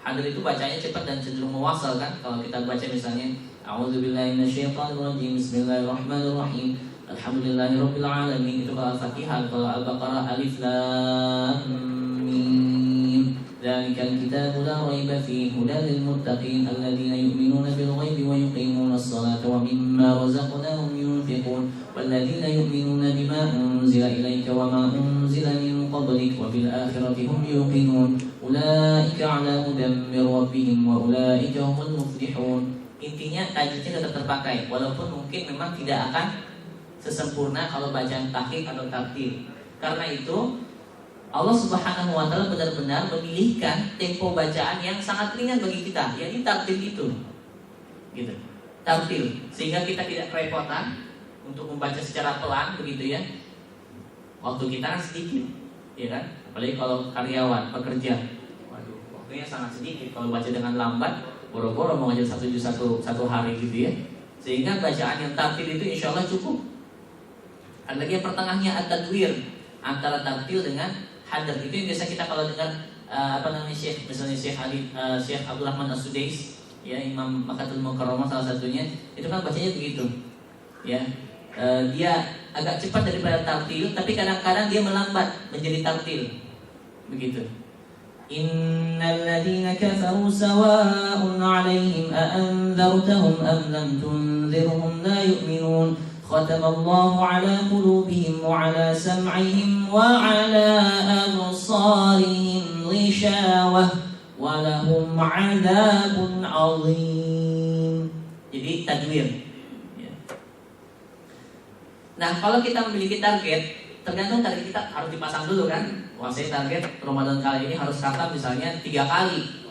Hadar itu bacanya cepat dan cenderung mewasal kan. Kalau kita baca misalnya A'udzubillahi minasyaitonir rajim, bismillahirrahmanirrahim, alhamdulillahirabbil alamin, itu kalau Al-Fatihah. Kalau Al-Baqarah alif lam mim, dzalikal kitabu la raiba fihi hudan lil muttaqin alladzina yu'minuna bil ghaibi wa yuqimuna as-salata wa mimma razaqnahum yunfiqun walladzina yu'minuna bima unzila ilayka wa ma unzila min qablik wa bil akhirati hum yuqinun ulaika 'ala hudan min rabbihim wa ulaika humul muflihun. Intinya tajwidnya tetap terpakai, walaupun mungkin memang tidak akan sesempurna kalau bacaan tahqiq atau tartil. Karena itu Allah Subhanahu wa taala benar-benar memilihkan tempo bacaan yang sangat ringan bagi kita, yakni tartil itu. Gitu. Tartil, sehingga kita tidak kerepotan untuk membaca secara pelan begitu ya. Waktu kita kan sedikit, ya kan? Apalagi kalau karyawan, pekerja. Waduh, waktunya sangat sedikit kalau baca dengan lambat. Boro-boro mau ngajar satu juz satu hari gitu ya. Sehingga bacaan yang tartil itu insya Allah cukup. Ada lagi yang pertengahnya at-tadwir, antara tartil dengan hadar. Itu yang biasa kita kalau dengar Syekh, misalnya Syekh Abdul Rahman As-Sudais, ya, Imam Makkatul Mukarramah salah satunya, itu kan bacanya begitu. Ya. Dia agak cepat daripada tartil, tapi kadang-kadang dia melambat menjadi tartil. Begitu. Innal ladzina kafaru sawa'un 'alaihim a anzartahum am lam tunzirhum la yu'minun khatamallahu 'ala qulubihim wa 'ala sam'ihim wa 'ala absarihim ghishawah wa lahum 'adzabun 'adzim. Jadi tadwir. Nah, kalau kita memiliki target, tergantung target kita harus dipasang dulu kan. Wah, saya target Ramadan kali ini harus khatam misalnya 3 kali.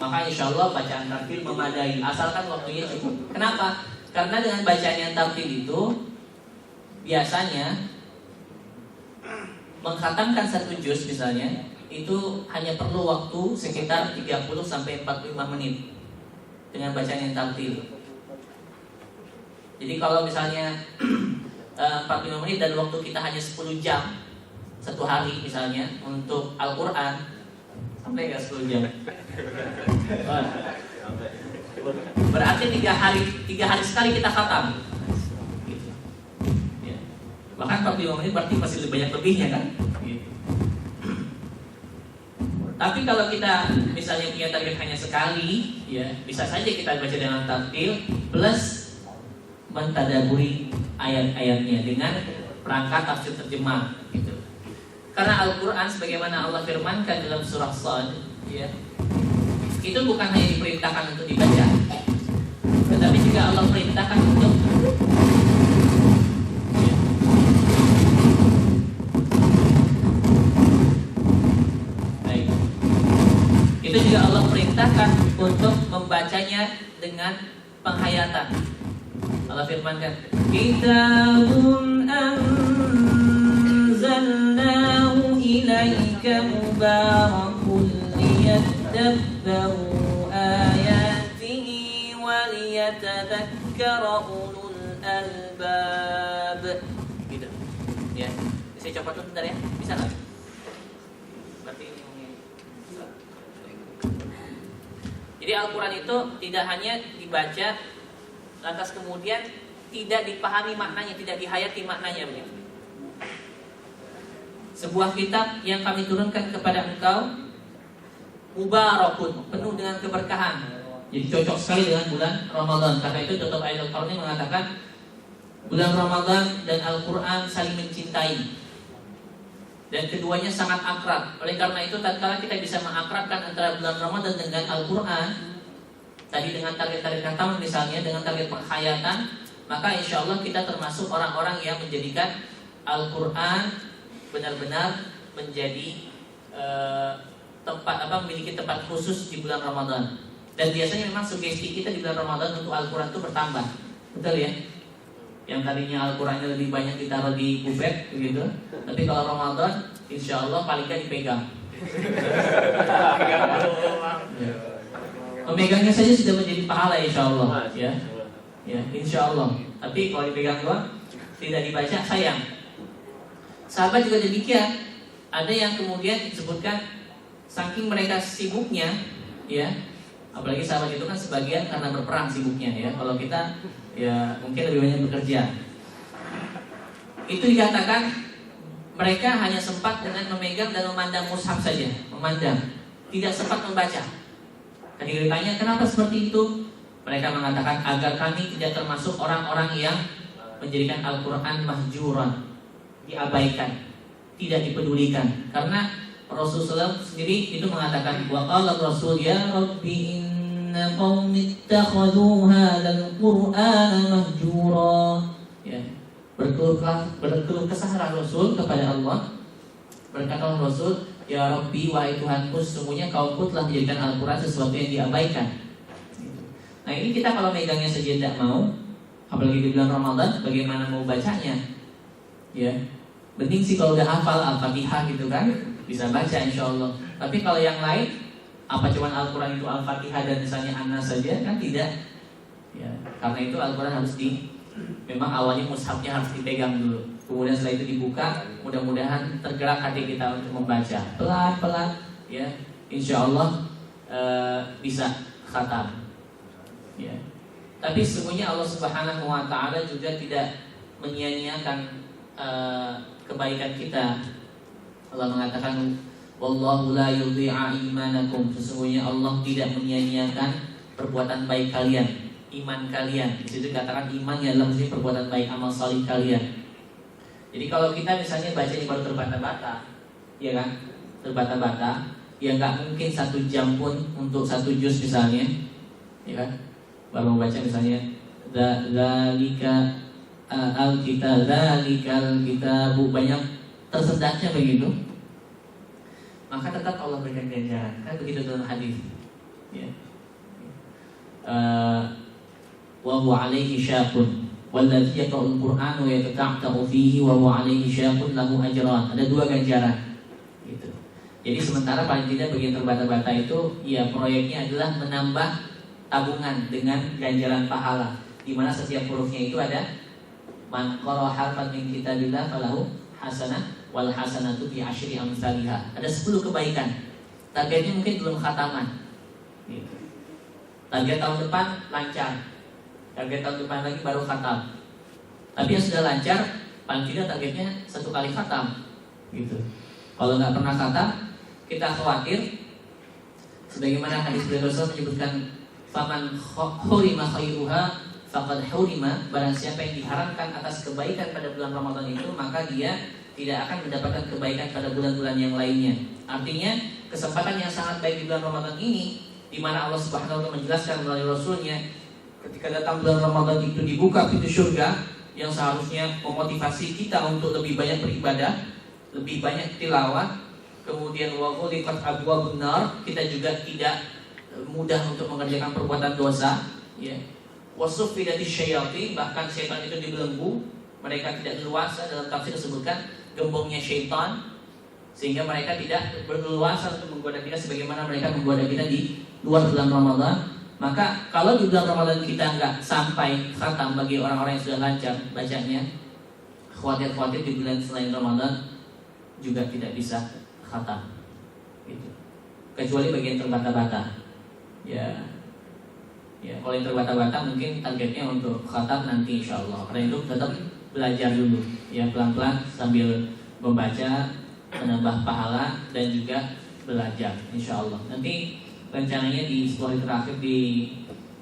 Maka insya Allah bacaan tartil memadai, asalkan waktunya cukup. Kenapa? Karena dengan bacaan yang tartil itu biasanya mengkhatamkan 1 juz misalnya itu hanya perlu waktu sekitar 30 sampai 45 menit dengan bacaan yang tartil. Jadi kalau misalnya 45 menit dan waktu kita hanya 10 jam satu hari misalnya untuk Al-Quran, sampai nggak 10 jam? Berarti 3 hari sekali kita khatam. Gitu. Ya. Bahkan 45 menit berarti masih lebih banyak lebihnya kan? Gitu. Tapi kalau kita misalnya punya target hanya sekali, ya bisa saja kita baca dengan tartil plus mentadaburi ayat-ayatnya dengan perangkat tafsir terjemah gitu. Karena Al-Quran sebagaimana Allah firmankan dalam surah Shad, ya, itu bukan hanya diperintahkan untuk dibaca, tetapi juga Allah perintahkan untuk baik. Itu juga Allah perintahkan untuk membacanya dengan penghayatan. Allah firmankan, Kitabun anzalnahu ilaika mubarakun liyadabbaru ayatihi wa liyatadhakkara ulul albab. Gitu. Ya. Saya coba tuh bentar ya. Bisa enggak? Berarti ini. Jadi Al-Quran itu tidak hanya dibaca lantas kemudian tidak dipahami maknanya, tidak dihayati maknanya begitu. sebuah kitab yang kami turunkan kepada engkau mubarakun, penuh dengan keberkahan. Jadi cocok sekali dengan bulan Ramadan. Karena itu Dr. Aidil Qarni mengatakan bulan Ramadan dan Al-Quran saling mencintai, dan keduanya sangat akrab. Oleh karena itu tatkala kita bisa mengakrabkan antara bulan Ramadan dengan Al-Quran, tadi dengan target-target khatam misalnya, dengan target penghayatan, maka insya Allah kita termasuk orang-orang yang menjadikan Al-Quran benar-benar menjadi memiliki tempat khusus di bulan Ramadan. Dan biasanya memang sugesti kita di bulan Ramadan untuk Al-Quran itu bertambah. Betul ya? Yang tadinya Al-Qurannya lebih banyak ditaruh di bufet begitu, tapi kalau Ramadan insya Allah paling gak dipegang. Memegangnya saja sudah menjadi pahala insya Allah, ya, insya Allah. Tapi kalau dipegang doang, tidak dibaca, sayang. Sahabat juga demikian. Ada yang kemudian disebutkan saking mereka sibuknya, ya, apalagi sahabat itu kan sebagian karena berperang sibuknya, ya. Kalau kita ya mungkin lebih banyak bekerja. Itu dikatakan mereka hanya sempat dengan memegang dan memandang mushaf saja, memandang, tidak sempat membaca. Ketika ditanya kenapa seperti itu, mereka mengatakan agar kami tidak termasuk orang-orang yang menjadikan Al-Quran mahjuran, diabaikan, tidak dipedulikan. Karena Rasulullah sendiri itu mengatakan, wa qala Rasul ya Rabbi inna qaumi ittakhadhu hadzal Qur'ana mahjura. Ya, berkeluh kesah Rasul kepada Allah. Berkata Rasul, ya Rabbi, wahai Tuhanku, sesungguhnya kaumku telah menjadikan Al-Quran sesuatu yang diabaikan. Nah ini kita kalau megangnya saja tidak mau, apalagi di bulan Ramadan, bagaimana mau bacanya? Ya, penting sih kalau udah hafal Al-Fatihah gitu kan, bisa baca insya Allah. Tapi kalau yang lain, apa cuman Al-Quran itu Al-Fatihah dan misalnya An-Nas saja, kan tidak. Ya, karena itu Al-Quran harus memang awalnya mushafnya harus dipegang dulu. Kemudian setelah itu dibuka, mudah-mudahan tergerak hati kita untuk membaca pelan-pelan, ya, insya Allah bisa khatam. Ya. Tapi sesungguhnya Allah Subhanahu Wa Taala juga tidak menyia-nyiakan kebaikan kita. Allah mengatakan, wallahu la yudhi'a imanakum. Sesungguhnya Allah tidak menyia-nyiakan perbuatan baik kalian, iman kalian. Di situ dikatakan iman adalah maksudnya perbuatan baik, amal salih kalian. Jadi kalau kita misalnya baca ini baru terbata-bata, ya kan, terbata-bata, ya nggak mungkin 1 jam pun untuk 1 juz misalnya, ya kan, baru membaca misalnya dzalika dzalikal kitabu, banyak tersendatnya begitu, maka tetap Allah berikan ganjaran, kan begitu dalam hadis, ya. Wa huwa alaihi syaqun walladzi yaqra'ul Qur'an wa yatata'u fihi wa huwa 'alaihi syaqqun lahu ajran. Ada 2 ganjaran. Gitu. Jadi sementara paling tidak bagian terbata-bata itu ya proyeknya adalah menambah tabungan dengan ganjaran pahala, di mana setiap hurufnya itu ada man qara harfan min kitabillah falahu hasanah wal hasanatu bi asyri amsalha. Ada 10 kebaikan. Targetnya mungkin belum khataman. Gitu. Target tahun depan lancar. Target tahun depan lagi baru khatam. Tapi yang sudah lancar, paling tidak targetnya 1 kali khatam, gitu. Kalau nggak pernah khatam, kita khawatir. Sebagaimana hadis Rasul menyebutkan, faman hurima khairuha faqad hurima. Barang siapa yang diharamkan atas kebaikan pada bulan Ramadan itu, maka dia tidak akan mendapatkan kebaikan pada bulan-bulan yang lainnya. Artinya kesempatan yang sangat baik di bulan Ramadan ini, di mana Allah Subhanahu wa taala menjelaskan melalui Rasulnya, ketika datang bulan Ramadan itu dibuka pintu surga yang seharusnya memotivasi kita untuk lebih banyak beribadah, lebih banyak tilawat. Kemudian wa ghuliqat abwabun nar, kita juga tidak mudah untuk mengerjakan perbuatan dosa, ya. Wasufidati syayatin, bahkan syaitan itu dibelenggu, mereka tidak leluasa. Dalam tafsir disebutkan gembongnya syaitan, sehingga mereka tidak berleluasa untuk menggoda kita sebagaimana mereka menggoda kita di luar bulan Ramadan. Maka kalau di bulan Ramadan kita nggak sampai khatam, bagi orang-orang yang sudah lancar bacanya, khawatir-khawatir di bulan selain Ramadan juga tidak bisa khatam, gitu. Kecuali bagian terbata-bata, ya. Kalau yang terbata-bata mungkin targetnya untuk khatam nanti insya Allah. Karena itu tetap belajar dulu, ya, pelan-pelan sambil membaca, menambah pahala dan juga belajar, insya Allah. Nanti rencananya di 10 hari terakhir di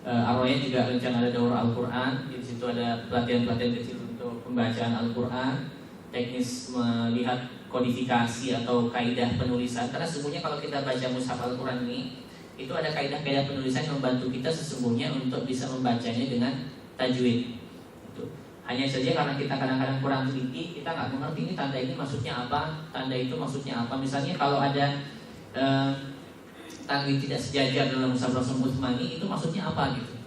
Arwaya juga rencana ada daurah Al-Quran. Di situ ada pelatihan-pelatihan kecil untuk pembacaan Al-Quran, teknis melihat kodifikasi atau kaidah penulisan. Karena sesungguhnya kalau kita baca mushaf Al-Quran ini, itu ada kaidah-kaidah penulisan yang membantu kita sesungguhnya untuk bisa membacanya dengan tajwid. Hanya saja karena kita kadang-kadang kurang teliti, kita nggak mengerti ini tanda ini maksudnya apa, tanda itu maksudnya apa. Misalnya kalau ada tanwin tidak sejajar dalam mushaf Rasul Utsmani, itu maksudnya apa gitu.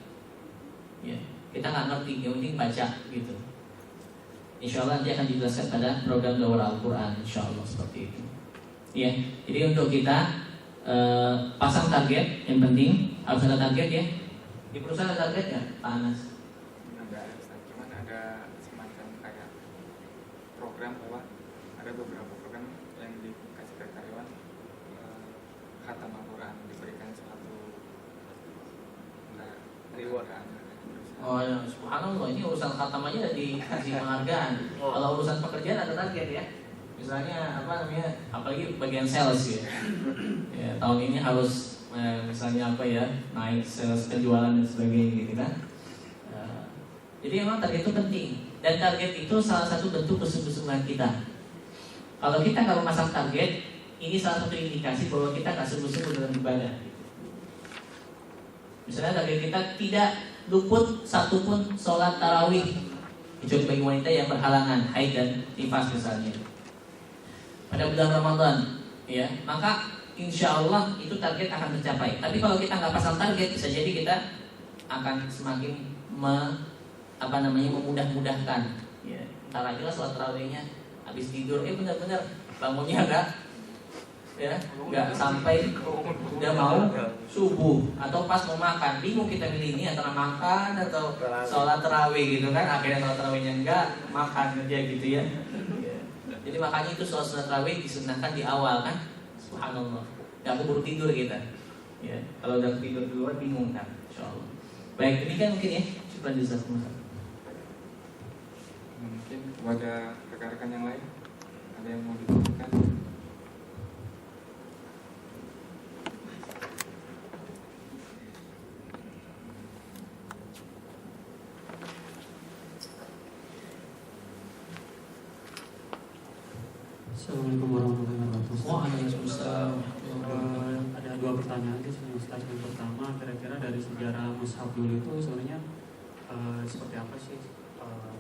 Ya, kita nggak ngerti, yang penting baca gitu. Insya Allah nanti akan dijelaskan pada program daurah Al-Quran, insya Allah seperti itu. Ya, jadi untuk kita pasang target, yang penting harus ada target ya. Di perusahaan ada target ya, Pak Anas? Cuman ada semacam kayak program bahwa ada beberapa program yang dikasih ke karyawan, khatam Al-Quran, diberikan suatu reward. Oh ya, subhanallah, ini urusan khatam aja udah dikasih penghargaan. Kalau urusan pekerjaan ada target ya. Misalnya apa namanya, apalagi bagian sales ya. Ya, tahun ini harus misalnya apa ya, naik sales, penjualan dan sebagainya gitu kan. Jadi memang target itu penting, dan target itu salah satu bentuk kesungguh-sungguhan kita. Kalau kita nggak memasang target, ini salah satu indikasi bahwa kita nggak sungguh-sungguh dalam ibadah. Misalnya target kita tidak luput satupun sholat tarawih, kecuali bagi wanita yang berhalangan haid dan nifas misalnya pada bulan Ramadan, ya, maka insya Allah itu target akan tercapai. Tapi kalau kita nggak pasang target, bisa jadi kita akan semakin memudah-mudahkan. Ya, ntar aja lah sholat tarawihnya, habis tidur, benar-benar bangunnya nggak sampai udah mau subuh atau pas mau makan, bingung kita milih ini antara makan atau sholat tarawih gitu kan. Akhirnya sholat tarawihnya enggak, makan aja gitu ya. Jadi makanya itu sholat tarawih disunahkan di awal kan. Subhanallah, nggak keburu tidur kita. Ya, kalau udah tidur duluan bingung kan. Insyaallah. Baik, demikian mungkin ya. Coba dijelaskan. Mungkin kepada rekan-rekan yang lain ada yang mau ditanyakan? Assalamualaikum warahmatullahi wabarakatuh. Waalaikumsalam. Ada dua pertanyaan sih Ustaz. Yang pertama, kira-kira dari sejarah mushaf dulu itu sebenarnya seperti apa sih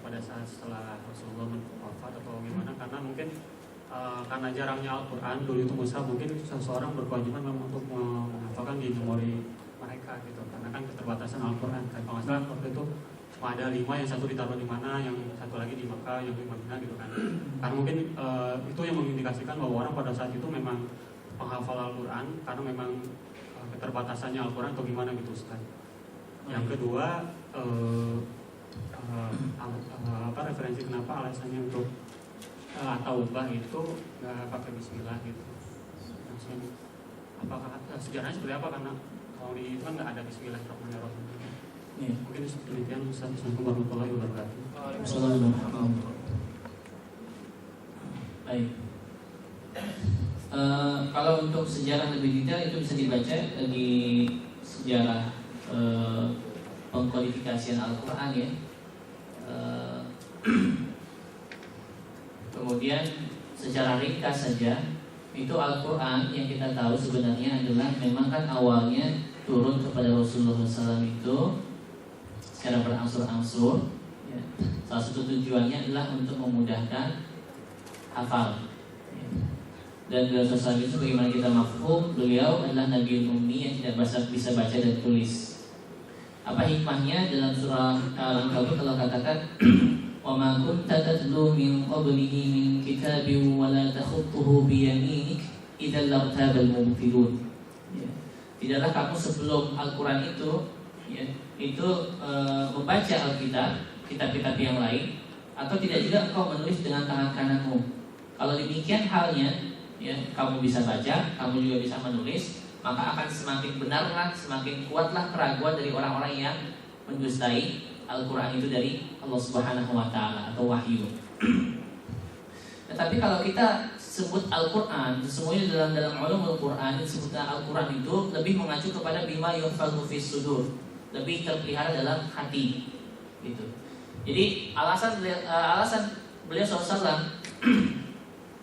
pada saat setelah Rasulullah wafat atau gimana? Karena mungkin karena jarangnya Al-Quran dulu itu mushaf, mungkin seseorang berkewajiban memang untuk menghafalkan di memori mereka gitu. Karena kan keterbatasan Al-Quran kan. Kalau nggak salah waktu itu cuma ada 5, yang satu ditaruh di mana, yang satu lagi di Makkah, yang di Madinah gitu kan. Karena mungkin itu yang mengindikasikan bahwa orang pada saat itu memang penghafal Al-Quran karena memang keterbatasannya Al-Quran atau gimana gitu Ustaz. Yang kedua, referensi kenapa alasannya untuk taubah itu nggak pakai Bismillah gitu. Maksudnya, apakah sejarahnya seperti apa? Karena kalau di itu kan nggak ada Bismillahirrahmanirrahim. Ya. Mungkin seperti itu. Assalamualaikum warahmatullahi wabarakatuh. Assalamualaikum. Baik. Kalau untuk sejarah lebih detail itu bisa dibaca di sejarah pengkodifikasian Al-Quran ya. Kemudian secara ringkas saja, itu Al-Quran yang kita tahu sebenarnya adalah memang kan awalnya turun kepada Rasulullah SAW itu secara berangsur-angsur ya. Salah satu tujuannya adalah untuk memudahkan hafal ya. Dan beliau SAW itu bagaimana kita mafhum, beliau adalah Nabi Ummi yang tidak bisa baca dan tulis. Apa hikmahnya? Dalam surah Al-Ankabut Allah katakan wa ma kunta tatlu min qablihi min kitabin wa la takhutuhu bi yaminik idzal lartabal mubtilun. Ya. Tidaklah kamu sebelum Al-Quran itu ya, itu membaca Alkitab, kitab-kitab yang lain, atau tidak juga engkau menulis dengan tangan kananmu. Kalau demikian halnya, ya, kamu bisa baca, kamu juga bisa menulis, maka akan semakin benarlah, semakin kuatlah keraguan dari orang-orang yang mendustai Al-Quran itu dari Allah Subhanahu Wa Taala atau wahyu. Tetapi kalau kita sebut Al-Quran, sesungguhnya dalam ulumul Quran disebutkan Al-Quran itu lebih mengacu kepada bima yuhfazu fis sudur, lebih terpelihara dalam hati, gitu. Jadi alasan beliau SAW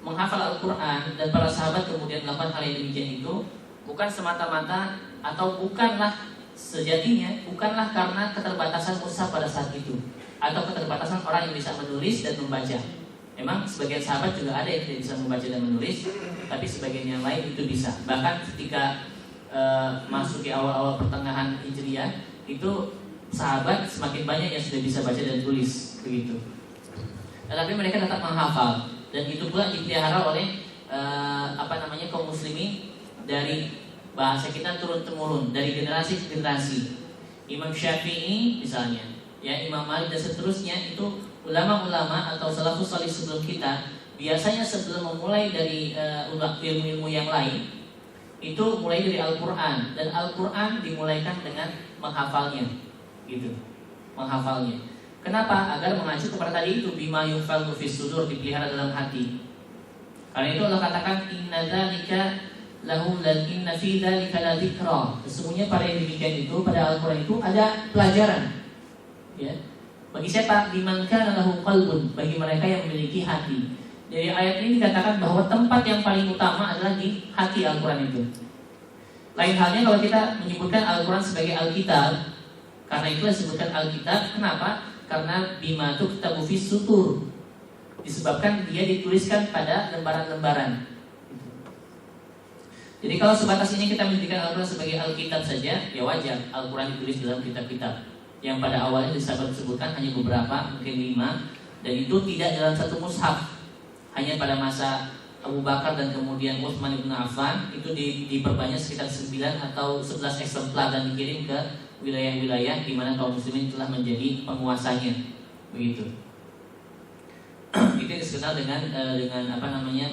menghafal Al-Quran dan para sahabat kemudian melakukan hal yang demikian itu bukan semata-mata atau bukanlah sejatinya, bukanlah karena keterbatasan mushaf pada saat itu atau keterbatasan orang yang bisa menulis dan membaca. Memang sebagian sahabat juga ada yang tidak bisa membaca dan menulis, tapi sebagian yang lain itu bisa. Bahkan ketika masuk ke awal-awal pertengahan Hijriah, itu sahabat semakin banyak yang sudah bisa baca dan tulis, begitu. Tetapi mereka tetap menghafal, dan itu pula dipelihara oleh kaum muslimin dari bahasa kita turun-temurun dari generasi ke generasi. Imam Syafi'i misalnya, ya Imam Malik dan seterusnya, itu ulama-ulama atau salafus salih sebelum kita biasanya sebelum memulai dari ilmu-ilmu yang lain itu mulai dari Al-Quran, dan Al-Quran dimulaikan dengan menghafalnya, gitu, menghafalnya. Kenapa? Agar mengacu kepada tadi itu bima yuhfazu fis sudur, dipelihara dalam hati. Karena itu Allah katakan inna dzalika lahum lan inna fi dzalika la dzikra. Sesungguhnya pada yang demikian itu, pada Al-Quran itu ada pelajaran, ya. Bagi siapa? Liman kana lahu qalbun, bagi mereka yang memiliki hati. Dari ayat ini dikatakan bahwa tempat yang paling utama adalah di hati Al-Quran itu. Lain halnya kalau kita menyebutkan Al-Quran sebagai Alkitab, karena itulah disebutkan Alkitab. Kenapa? Karena bima tuktabu fis sutur, disebabkan dia dituliskan pada lembaran-lembaran. Jadi kalau sebatas ini kita menjadikan Al-Quran sebagai Alkitab saja, ya wajar Al-Quran ditulis dalam kitab-kitab yang pada awalnya disebutkan hanya beberapa, mungkin 5, dan itu tidak dalam satu mushaf. Hanya pada masa Abu Bakar dan kemudian Utsman bin Affan itu diperbanyak sekitar 9 atau 11 eksemplar dan dikirim ke wilayah-wilayah di mana kaum muslimin telah menjadi penguasanya, begitu. Itu dikenal dengan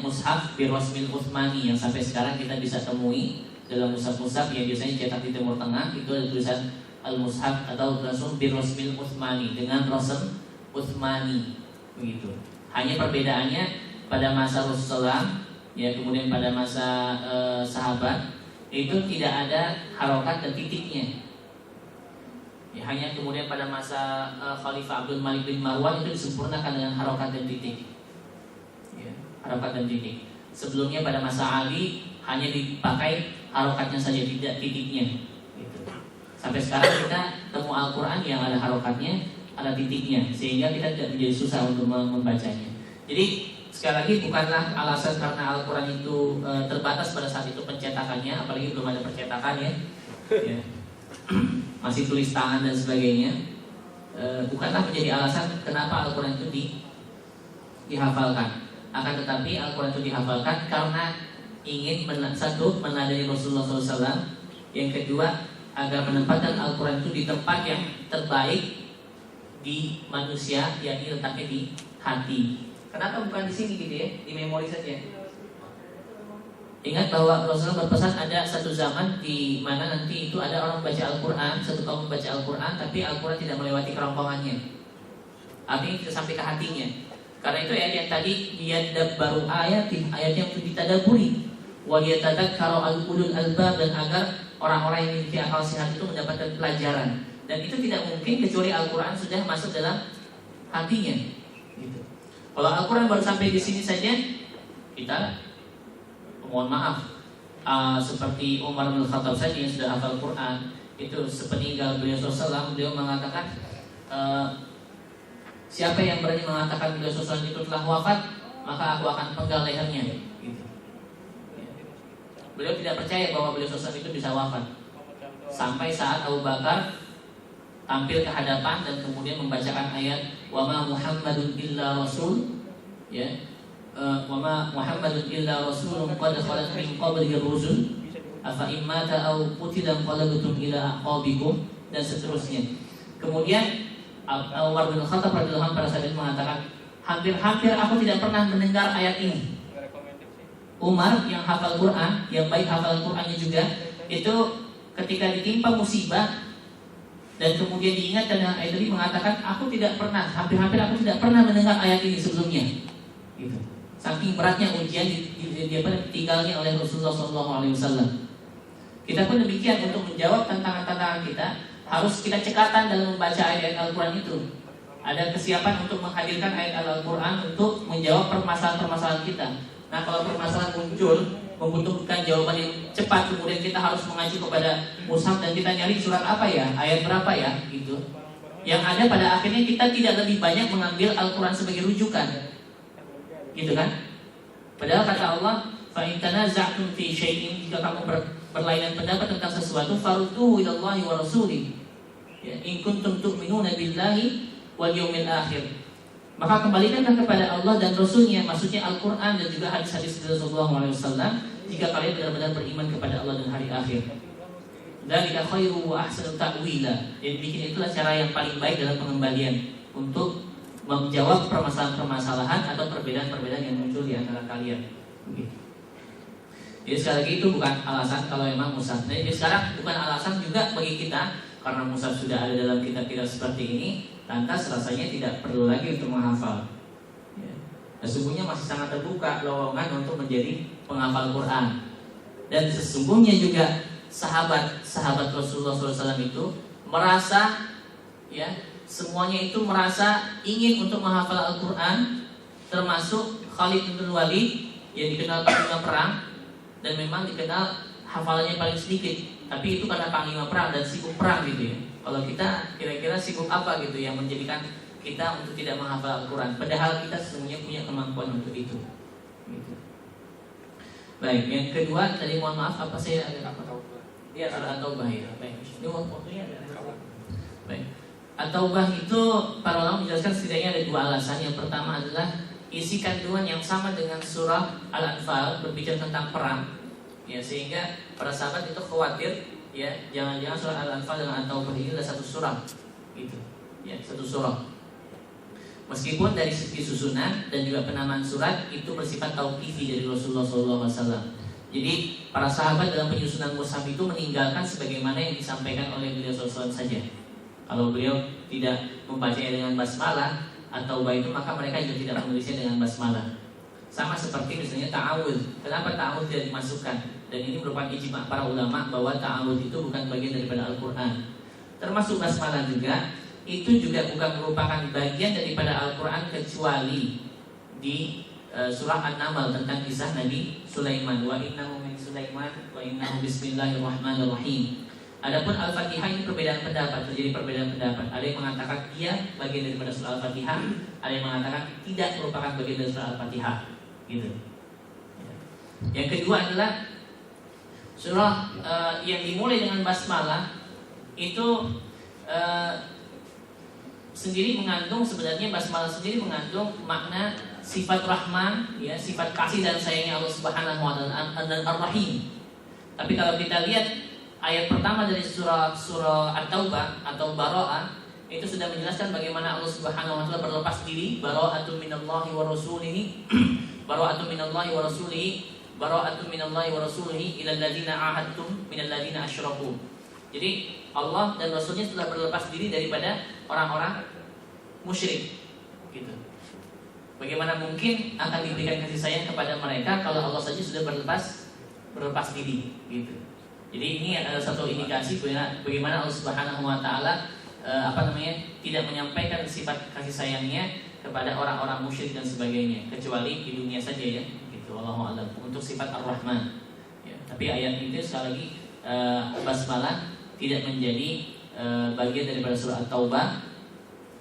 mushaf birrasmil Utsmani yang sampai sekarang kita bisa temui dalam mushaf-mushaf yang biasanya cetak di Timur Tengah. Itu ada tulisan Al-Mushaf atau langsung birrasmil Utsmani dengan rasm Utsmani, begitu. Hanya perbedaannya pada masa Rasulullah, ya, kemudian pada masa sahabat itu tidak ada harokat dan titiknya. Ya, hanya kemudian pada masa Khalifah Abdul Malik bin Marwan itu disempurnakan dengan harokat dan titik, ya, harokat dan titik. Sebelumnya pada masa Ali hanya dipakai harokatnya saja, tidak titiknya, gitu. Sampai sekarang kita temu Al-Quran yang ada harokatnya, ada titiknya, sehingga kita tidak menjadi susah untuk membacanya. Jadi sekali lagi bukanlah alasan karena Al-Quran itu terbatas pada saat itu pencetakannya, apalagi belum ada percetakannya, ya. Masih tulis tangan dan sebagainya, bukanlah menjadi alasan kenapa Al-Quran itu dihafalkan. Akan tetapi Al-Quran itu dihafalkan karena ingin satu, menadani Rasulullah SAW, yang kedua agar menempatkan Al-Quran itu di tempat yang terbaik di manusia, yakni letaknya di hati. Kenapa bukan di sini gitu ya, di memori saja? Ingat bahwa Rasulullah berpesan ada satu zaman di mana nanti itu ada orang baca Al-Quran, satu kaum membaca Al-Quran, tapi Al-Quran tidak melewati kerongkongannya, artinya tidak sampai ke hatinya. Karena itu ayat yang tadi liyadabbaru ayati, ayat yang untuk ditadaburi, waliyatadzakkaru ulul albab, dan agar orang-orang yang memiliki akal sehat itu mendapatkan pelajaran. Dan itu tidak mungkin kecuali Al-Quran sudah masuk dalam hatinya, gitu. Kalau Al-Quran baru sampai di sini saja, kita mohon maaf, seperti Umar bin Khattab saja yang sudah hafal Quran, itu sepeninggal beliau SAW, beliau mengatakan, siapa yang berani mengatakan beliau SAW itu telah wafat, maka aku akan penggal lehernya, gitu. Beliau tidak percaya bahwa beliau SAW itu bisa wafat, sampai saat Abu Bakar tampil ke hadapan dan kemudian membacakan ayat wa ma Muhammadun illa rasul, ya, wa ma Muhammadun illa rasulun qad khalat min qablihi rusul afa immata aw qutila qalabtum ila aqabikum, dan seterusnya. Kemudian Umar bin Khattab radhiyallahu anhu pada saat itu mengatakan, hampir-hampir aku tidak pernah mendengar ayat ini. Umar yang hafal Quran, yang baik hafal Qurannya juga, itu ketika ditimpa musibah dan kemudian diingatkan dengan ayat ini, mengatakan, aku tidak pernah, hampir-hampir aku tidak pernah mendengar ayat ini sebelumnya, gitu. saking beratnya ujian ditinggalnya oleh Rasulullah SAW. Kita pun demikian, untuk menjawab tantangan-tantangan kita harus kita cekatan dalam membaca ayat-ayat Al-Quran itu. Ada kesiapan untuk menghadirkan ayat Al-Quran untuk menjawab permasalahan-permasalahan kita. Nah, kalau permasalahan muncul membutuhkan jawaban yang cepat, kemudian kita harus mengacu kepada mushaf dan kita nyari surat apa ya, ayat berapa ya, gitu. Yang ada pada akhirnya kita tidak lebih banyak mengambil Al-Quran sebagai rujukan, gitu kan? Padahal kata Allah, fa in tanaza'tum fi syai'in, jika kamu berlainan pendapat tentang sesuatu, farudduhu ilallahi wa rasulih. Ya, in kuntum tu'minuna billahi wal yaumil akhir. Maka kembalikanlah kepada Allah dan Rasulnya, maksudnya Al-Quran dan juga hadis-hadis Rasulullah SAW, jika kalian benar-benar beriman kepada Allah dan hari akhir. Dzalika khairu wa ahsanu ta'wila. Jadi bikin itulah cara yang paling baik dalam pengembalian untuk menjawab permasalahan-permasalahan atau perbedaan-perbedaan yang muncul di antara kalian. Begitu. Jadi sekali lagi itu bukan alasan kalau memang mushaf. Jadi sekarang bukan alasan juga bagi kita karena mushaf sudah ada dalam kitab-kitab seperti ini, lantas rasanya tidak perlu lagi untuk menghafal. Ya. Sesungguhnya masih sangat terbuka lowongan untuk menjadi penghafal Quran. Dan sesungguhnya juga sahabat Rasulullah SAW itu merasa, ya, semuanya itu merasa ingin untuk menghafal Al-Quran, termasuk Khalid bin Walid yang dikenal panglima perang dan memang dikenal hafalannya paling sedikit, tapi itu karena panglima perang dan sibuk perang gitu ya. Kalau kita kira-kira sibuk apa gitu yang menjadikan kita untuk tidak menghafal Al-Quran, padahal kita sesungguhnya punya kemampuan untuk itu gitu. Baik, yang kedua tadi mohon maaf apa saya ada apa? Iya, surah At-Taubah ya. Baik, ini waktunya ada. Baik. At-Taubah itu para ulama menjelaskan setidaknya ada dua alasan. Yang pertama adalah isi kandungan yang sama dengan surah Al-Anfal, berbicara tentang perang. Ya, sehingga para sahabat itu khawatir, ya, jangan-jangan surah Al-Anfal dengan At-Taubah ini adalah satu surah. Gitu. Ya, satu surah. Meskipun dari segi susunan dan juga penamaan surat itu bersifat tauqifi dari Rasulullah SAW. Jadi para sahabat dalam penyusunan mushaf itu meninggalkan sebagaimana yang disampaikan oleh beliau SAW saja. Kalau beliau tidak membacanya dengan basmalah atau itu, maka mereka juga tidak menulisnya dengan basmalah. Sama seperti misalnya ta'awudz. Kenapa ta'awudz tidak dimasukkan? Dan ini merupakan ijma' para ulama bahwa ta'awudz itu bukan bagian daripada Al-Quran. Termasuk basmalah juga, itu juga bukan merupakan bagian daripada Al-Quran kecuali di surah An-Naml tentang kisah Nabi Sulaiman, wa innahu min Sulaiman wa innahu bismillahirrahmanirrahim. Adapun Al-Fatihah ini perbedaan pendapat, terjadi perbedaan pendapat. Ada yang mengatakan ia bagian daripada surah Al-Fatihah, ada yang mengatakan tidak merupakan bagian dari surah Al-Fatihah. Gitu. Yang kedua adalah surah yang dimulai dengan basmalah itu sendiri mengandung, sebenarnya basmalah sendiri mengandung makna sifat Rahman, ya, sifat kasih dan sayangnya Allah Subhanahu wa taala dan Ar-Rahim. Tapi kalau kita lihat ayat pertama dari surah At-Taubah atau Bara'ah, itu sudah menjelaskan bagaimana Allah Subhanahu wa taala berlepas diri, bara'atun minallahi wa rasulihi, bara'atun minallahi wa rasulihi, bara'atun minallahi wa rasulihi ilal ladzina ahadtum minal ladzina asyraku. Jadi Allah dan Rasulnya sudah berlepas diri daripada orang-orang musyrik, gitu. Bagaimana mungkin akan diberikan kasih sayang kepada mereka kalau Allah saja sudah berlepas diri, gitu. Jadi ini adalah satu indikasi bagaimana Allah Subhanahu wa taala tidak menyampaikan sifat kasih sayangnya kepada orang-orang musyrik dan sebagainya, kecuali di dunia saja, ya, gitu. Wallahu a'lam. Untuk sifat Ar-Rahman, ya. Tapi ayat itu sekali lagi basmalah tidak menjadi bagian daripada surah At-Taubah,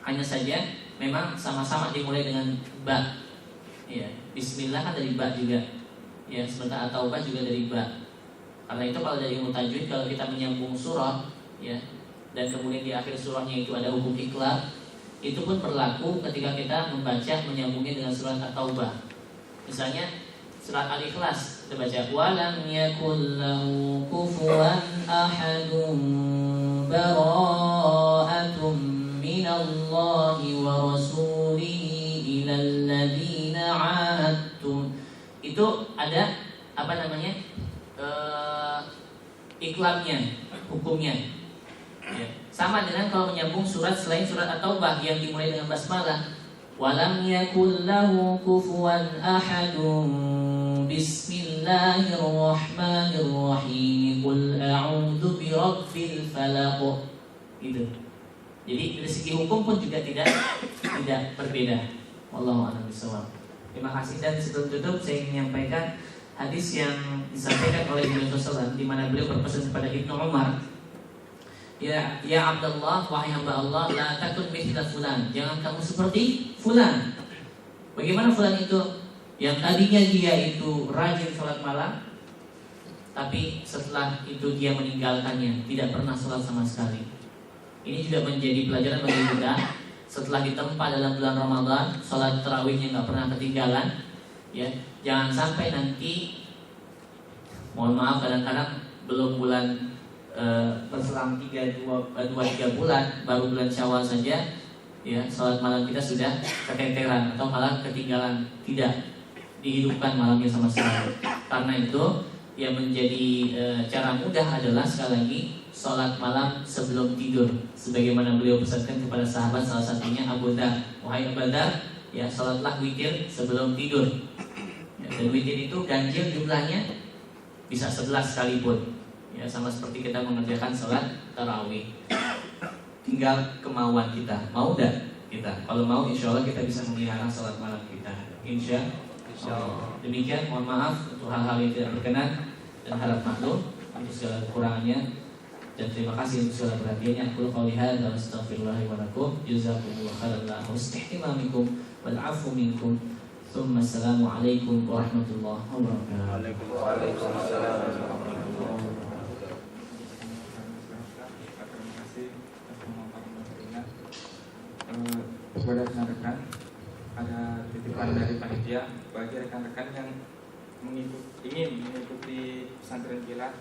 hanya saja memang sama-sama dimulai dengan ba, ya. Bismillah kan dari ba juga, ya. Sementara At-Taubah juga dari ba. Karena itu kalau dari ilmu tajwid, kalau kita menyambung surah, ya, dan kemudian di akhir surahnya itu ada hukum iqlab, itu pun berlaku ketika kita membaca menyambungnya dengan surah At-Taubah. Misalnya surat Al-Ikhlas, kita baca walam yakul lahu kufuwan ahadun bara'atum minallahi wa rasulihi ilal ladzina 'ahadtum. Itu ada iqlabnya, hukumnya, ya. Sama dengan kalau menyambung surat selain surat At-Taubah yang dimulai dengan basmalah. Walam yakul lahu kufuwan ahadun. Bismillahirrahmanirrahim. Qul a'udzu birabbil falaq. Itu. Jadi dari segi hukum pun juga tidak berbeda. Wallahu a'lam bishawab. Terima kasih, dan sebelum tutup saya ingin menyampaikan hadis yang disampaikan oleh Nabi SAW di mana beliau berpesan kepada Ibnu Umar, Ya Abdullah, wahai hamba Allah, la takun mithla fulan. Jangan kamu seperti fulan. Bagaimana fulan itu? Yang tadinya dia itu rajin sholat malam, tapi setelah itu dia meninggalkannya, tidak pernah sholat sama sekali. Ini juga menjadi pelajaran bagi kita. Setelah ditempa dalam bulan Ramadan, sholat tarawihnya nggak pernah ketinggalan. Ya, jangan sampai nanti, mohon maaf, kadang-kadang belum bulan berselang 2-3 bulan, baru bulan Syawal saja, ya sholat malam kita sudah keteteran atau malah ketinggalan, tidak dihidupkan malamnya sama sekali. Karena itu yang menjadi cara mudah adalah sekali lagi sholat malam sebelum tidur, sebagaimana beliau pesankan kepada sahabat, salah satunya Abu Dzar, wahai Abu Dzar, ya sholatlah witir sebelum tidur. Ya, dan witir itu ganjil jumlahnya bisa 11 sekalipun. Ya, sama seperti kita mengerjakan sholat tarawih. Tinggal kemauan kita, mau enggak kita? Kalau mau, insya Allah kita bisa memelihara sholat malam kita. Insya Allah. Demikian, mohon maaf untuk hal-hal yang tidak berkenan dan harap maklum untuk segala kekurangannya. Dan terima kasih untuk segala perhatiannya. Aku qouli hadza wa astaghfirullah wa lakum. Jazakumullahu khairan wa husni ihtimamikum wal 'afwu minkum. Tsumma assalamualaikum warahmatullahi wabarakatuh. Waalaikumsalam. Kepada rekan-rekan, ada titipan dari panitia bagi rekan-rekan yang ingin mengikuti pesantren kilat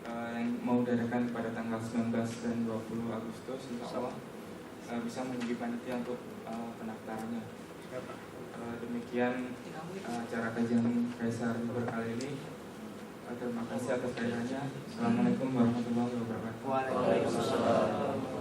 yang mau diadakan pada tanggal 19 dan 20 Agustus, insya Allah bisa menghubungi panitia untuk pendaftarannya. Demikian acara kajian Kaisar Jember kali ini. Terima kasih atas kehadirannya. Assalamualaikum warahmatullahi wabarakatuh. Waalaikumsalam.